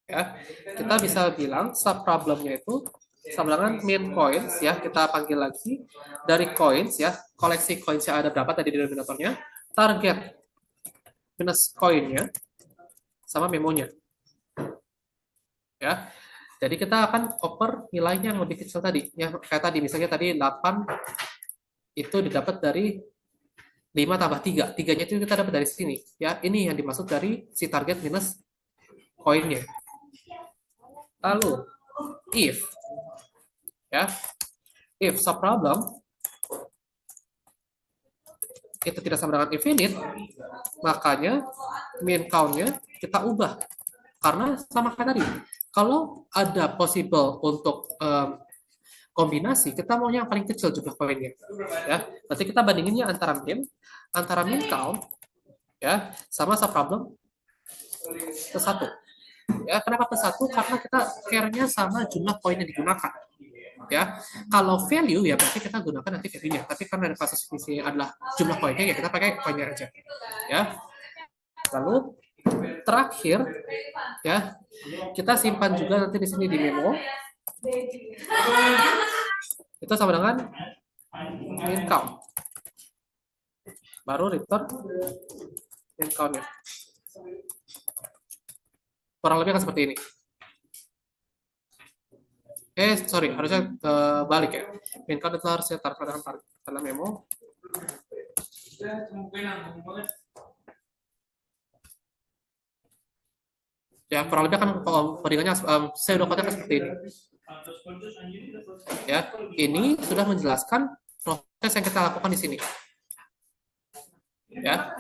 Ya, kita bisa bilang subproblemnya itu sama dengan min coins, ya kita panggil lagi dari coins, ya koleksi coins yang ada berapa tadi denominatornya, target minus coinnya sama memonya, ya jadi kita akan oper nilainya yang lebih kecil tadi, ya kayak tadi misalnya tadi 8 itu didapat dari 5 tambah 3, 3-nya itu kita dapat dari sini, ya ini yang dimaksud dari si target minus coinnya. Lalu if, ya if subproblem itu tidak sama dengan infinite, makanya min count-nya kita ubah karena sama kayak tadi. Kalau ada possible untuk kombinasi, kita maunya yang paling kecil jumlah poinnya, ya nanti kita bandinginnya antara min count, ya sama subproblem ke 1. Ya, kenapa ke 1? Karena kita care-nya sama jumlah poin yang digunakan. Ya, kalau value ya berarti kita gunakan nanti value-nya. Tapi karena kasus ini adalah jumlah poinnya ya kita pakai poinnya aja. Ya. Lalu terakhir ya kita simpan juga nanti di sini di memo. Itu sama dengan min count. Baru return min count-nya. Kurang lebih akan seperti ini. Sorry, harusnya balik ya. Min count itu harusnya taruh dalam memo. Ya, kurang lebih akan codingannya pseudo-code-nya seperti ini. Ya, ini sudah menjelaskan proses yang kita lakukan di sini. Ya.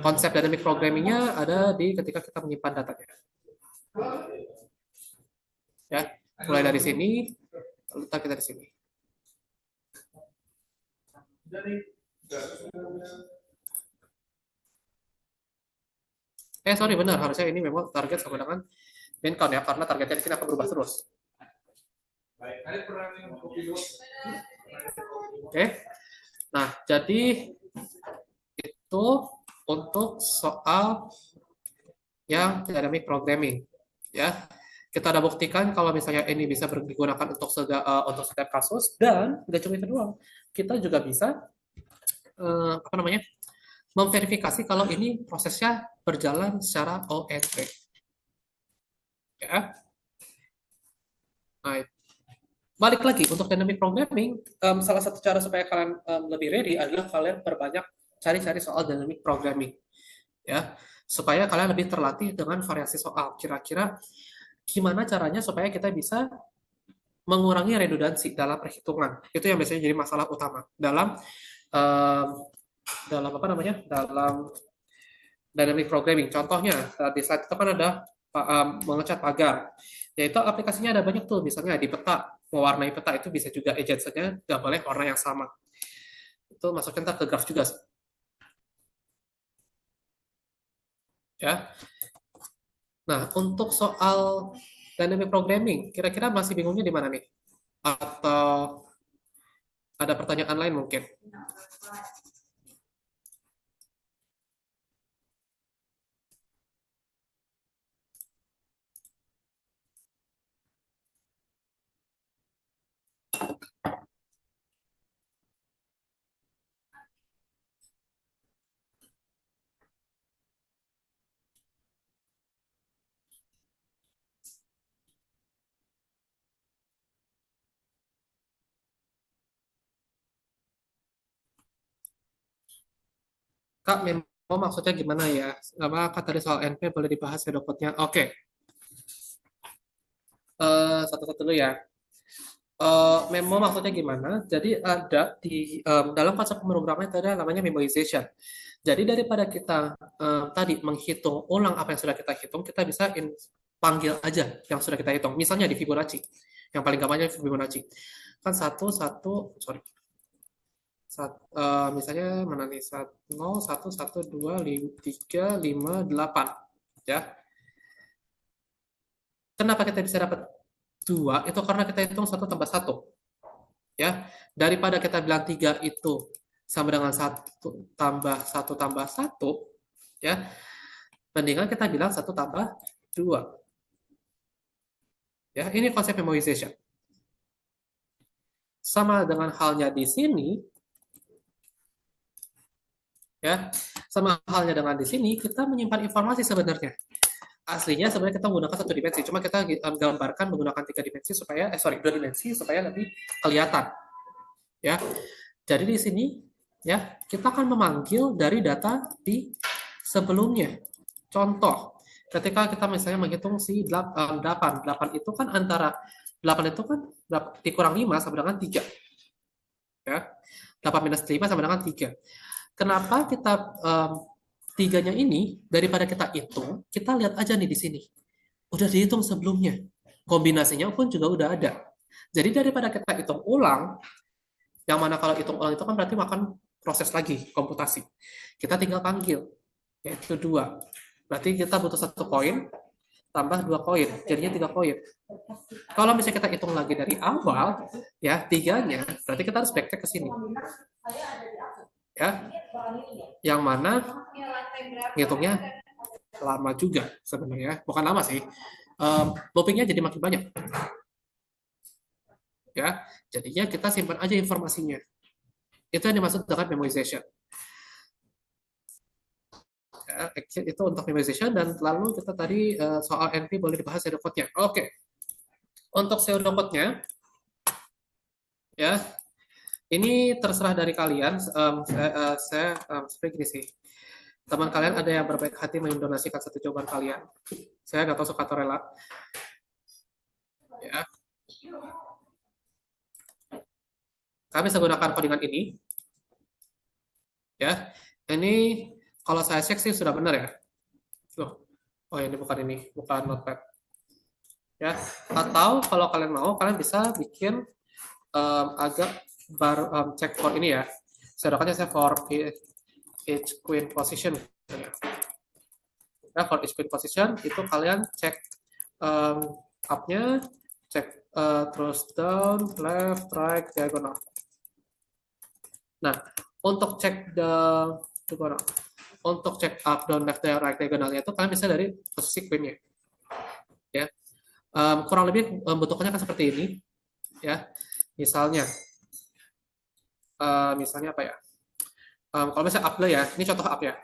Konsep dynamic programming-nya ada di ketika kita menyimpan datanya. Ya, mulai dari sini, letak kita di sini. Sorry, benar, harusnya ini memang target sama dengan min count ya, karena targetnya di sini akan berubah terus. Oke. Nah, jadi itu untuk soal yang dynamic programming, ya. Kita udah buktikan kalau misalnya ini bisa digunakan untuk setiap kasus, dan tidak cuma itu doang, kita juga bisa memverifikasi kalau ini prosesnya berjalan secara ONT. Ya. Nah, balik lagi untuk dynamic programming, salah satu cara supaya kalian lebih ready adalah kalian perbanyak cari-cari soal dynamic programming, ya, supaya kalian lebih terlatih dengan variasi soal. Kira-kira gimana caranya supaya kita bisa mengurangi redundansi dalam perhitungan. Itu yang biasanya jadi masalah utama dalam dalam dynamic programming. Contohnya di slide itu kan ada mengecat pagar. Yaitu aplikasinya ada banyak tuh, misalnya di peta, mewarnai peta itu bisa juga agency-nya nggak boleh warna yang sama. Itu masuknya ke graph juga. Ya. Nah, untuk soal dynamic programming, kira-kira masih bingungnya di mana nih? Atau Ada pertanyaan lain mungkin? Kak, memo maksudnya gimana ya? Apa kata tadi soal NP boleh dibahas ya dokternya? Oke. Satu-satu dulu ya. Memo maksudnya gimana? Jadi ada di dalam konsep pemrograman itu ada namanya memoization. Jadi daripada kita tadi menghitung ulang apa yang sudah kita hitung, kita bisa panggil aja yang sudah kita hitung. Misalnya di Fibonacci, yang paling gampangnya Fibonacci. Kan sorry. Misalnya mana nih? 0, 1, 1, 2, 3, 5, 8. Ya. Kenapa kita bisa dapat 2? Itu karena kita hitung 1 tambah 1. Ya. Daripada kita bilang 3 itu sama dengan 1 tambah 1 tambah 1, ya. Mendingan kita bilang 1 tambah 2. Ya, ini konsep memoization. Sama dengan halnya di sini, ya. Sama halnya dengan di sini, kita menyimpan informasi sebenarnya. Aslinya sebenarnya kita menggunakan 1 dimensi, cuma kita gambarkan menggunakan 3 dimensi supaya 2 dimensi supaya lebih kelihatan. Ya. Jadi di sini ya, kita akan memanggil dari data di sebelumnya. Contoh, ketika kita misalnya menghitung si 8 itu kan antara 8 itu kan dikurang 5 sama dengan 3. Ya. 8 minus 5 sama dengan 3. Kenapa kita 3-nya ini daripada kita hitung, kita lihat aja nih di sini. Udah dihitung sebelumnya. Kombinasinya pun juga udah ada. Jadi daripada kita hitung ulang, yang mana kalau hitung ulang itu kan berarti makan proses lagi, komputasi. Kita tinggal panggil, yaitu 2. Berarti kita butuh 1 koin, tambah 2 koin, jadinya 3 koin. Kalau misalnya kita hitung lagi dari awal, ya 3-nya, berarti kita harus backtrack ke sini. Ya, yang mana ngitungnya lama juga sebenarnya, bukan lama sih, loopingnya jadi makin banyak. Ya, jadinya kita simpan aja informasinya. Itu yang dimaksud dengan memoization. Ya, itu untuk memoization, dan lalu kita tadi soal NP boleh dibahas pseudocode-nya. Oke. Untuk pseudocode-nya, ya, ini terserah dari kalian. Saya seperti gini sih. Teman kalian ada yang berbaik hati mendonasikan 1 jawaban kalian. Saya nggak tahu suka atau rela. Ya. Kami bisa gunakan codingan ini. Ya, ini kalau saya cek sih sudah benar ya. Loh, oh ini bukan notepad. Ya, atau kalau kalian mau, kalian bisa bikin agak cek for ini ya. Sedangkan saya for each queen position. Ya, for each queen position itu kalian cek up-nya, cek terus down, left, right, diagonal. Nah, untuk cek untuk cek up, down, left, right, diagonalnya itu kalian bisa dari posisi queen-nya. Ya, kurang lebih bentuknya kan seperti ini. Ya, misalnya apa ya? Kalau misalnya up ya, ini contoh up ya.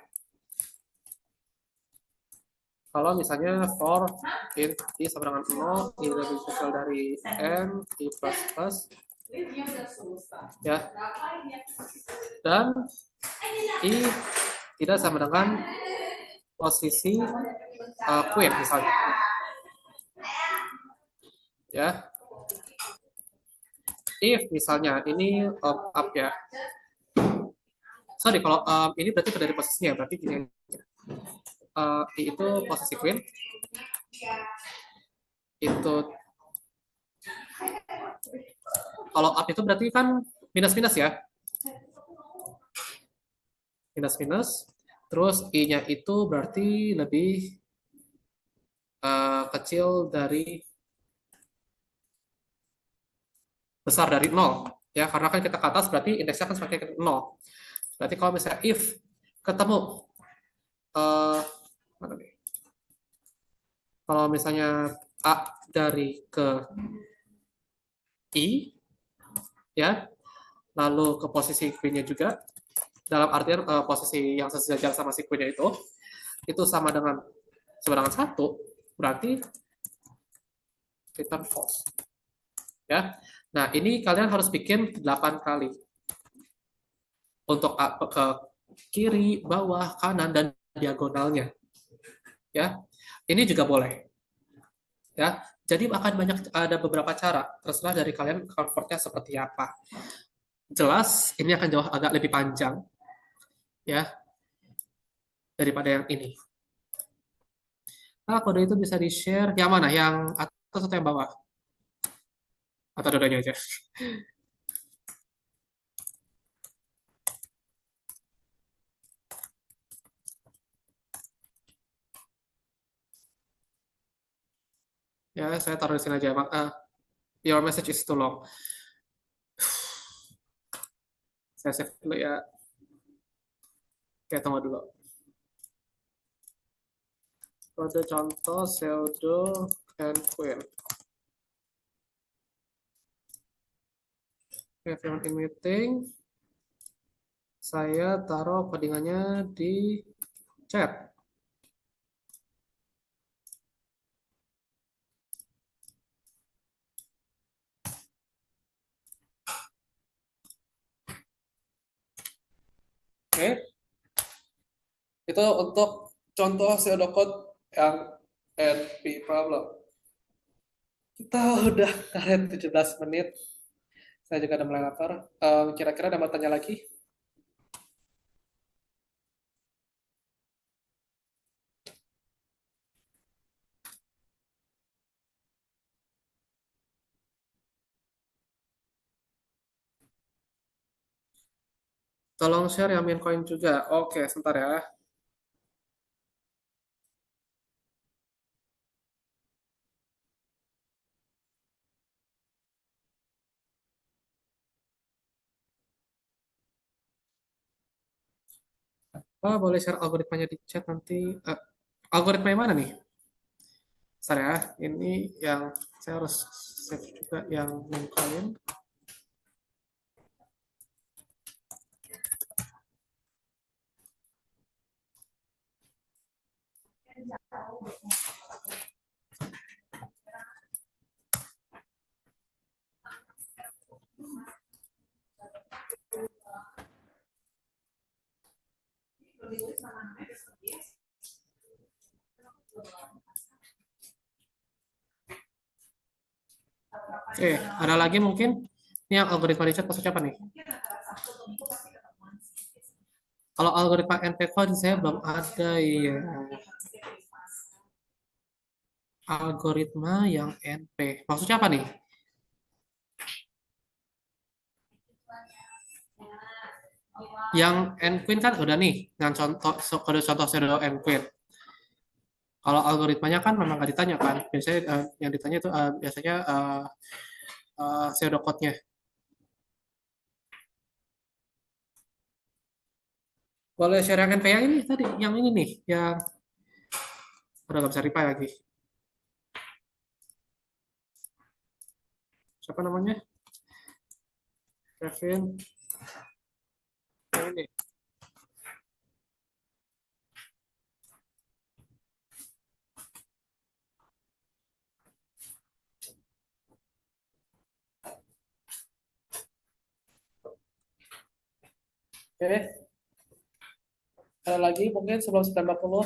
Kalau misalnya for int i sama dengan 0, i lebih kecil dari n, i plus plus, ya, dan i tidak sama dengan posisi queen misalnya, ya. If misalnya ini up ya, sorry kalau ini berarti dari posisinya, berarti gini. Itu posisi queen, itu kalau up itu berarti kan minus-minus ya, minus-minus, terus i-nya itu berarti lebih kecil dari besar dari 0, Ya, karena kan kita ke atas berarti indeksnya kan semakin 0. Berarti kalau misalnya if ketemu mana nih? Kalau misalnya A dari ke I, ya, lalu ke posisi queen-nya juga, dalam artian posisi yang sejajar sama si queen-nya itu sama dengan 1, berarti return false. Ya. Nah, ini kalian harus bikin 8 kali. Untuk ke kiri, bawah, kanan, dan diagonalnya. Ya. Ini juga boleh. Ya. Jadi akan ada beberapa cara, terserah dari kalian convertnya seperti apa. Jelas, ini akan jauh agak lebih panjang ya daripada yang ini. Nah, kode itu bisa di-share yang mana? Yang atas atau yang bawah? Atau dua-duanya aja? Ya, saya taruh di sini aja. Your message is too long. Saya save dulu ya. Oke, tunggu dulu. Kode contoh pseudo and queen. Everyone in meeting. Saya taruh codingannya di chat. Oke. Itu untuk contoh pseudocode yang NP problem. Kita udah karet 17 menit. Saya juga udah mulai lapar. Kira-kira ada mau tanya lagi? Tolong share yang main coin juga. Oke, sebentar ya. Boleh share algoritmanya di chat nanti. Algoritma yang mana nih? Bentar ya. Ini yang saya harus save juga yang main coin. Oke, ada lagi mungkin? Ini yang algoritma di chat maksudnya apa nih? Kalau algoritma NP coin saya belum ada ya. Algoritma yang NP. Maksudnya apa nih? Yang N Queen kan udah nih, yang contoh kode contoh pseudo N Queen. Kalau algoritmanya kan memang nggak ditanya kan. Biasanya yang ditanya itu biasanya pseudocode-nya. Boleh share yang NP yang ini tadi, yang ini nih, yang udah nggak bisa reply lagi. Siapa namanya? Kevin. Yang ini. Oke. Ada lagi mungkin sebelum 90.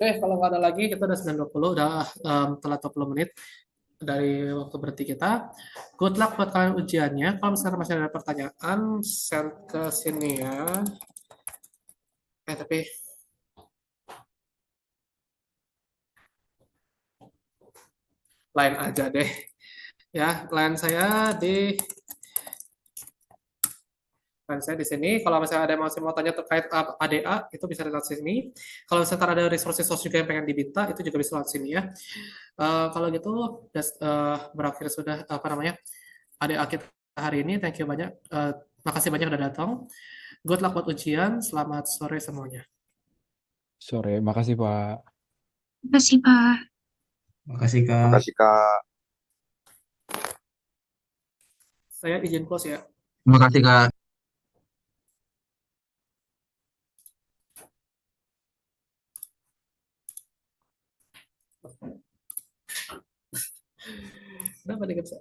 Oke, kalau nggak ada lagi, kita udah 9.20, udah telat 20 menit dari waktu berhenti kita. Good luck buat kalian ujiannya. Kalau misalnya masih ada pertanyaan, send ke sini ya. Tapi lain aja deh. Ya, line saya di sini. Kalau misalnya ada yang masih mau tanya terkait ADA, itu bisa lihat sini. Kalau misalnya ada resources juga yang pengen diminta, itu juga bisa lihat sini ya. Kalau gitu, berakhir sudah apa namanya ADA kita hari ini. Thank you banyak. Makasih banyak udah datang. Good luck buat ujian. Selamat sore semuanya. Sore, makasih Pak. Makasih, Pak. Makasih Kak. Makasih Kak. Saya izin close ya. Terima kasih Kak. Kenapa dia nggak bisa?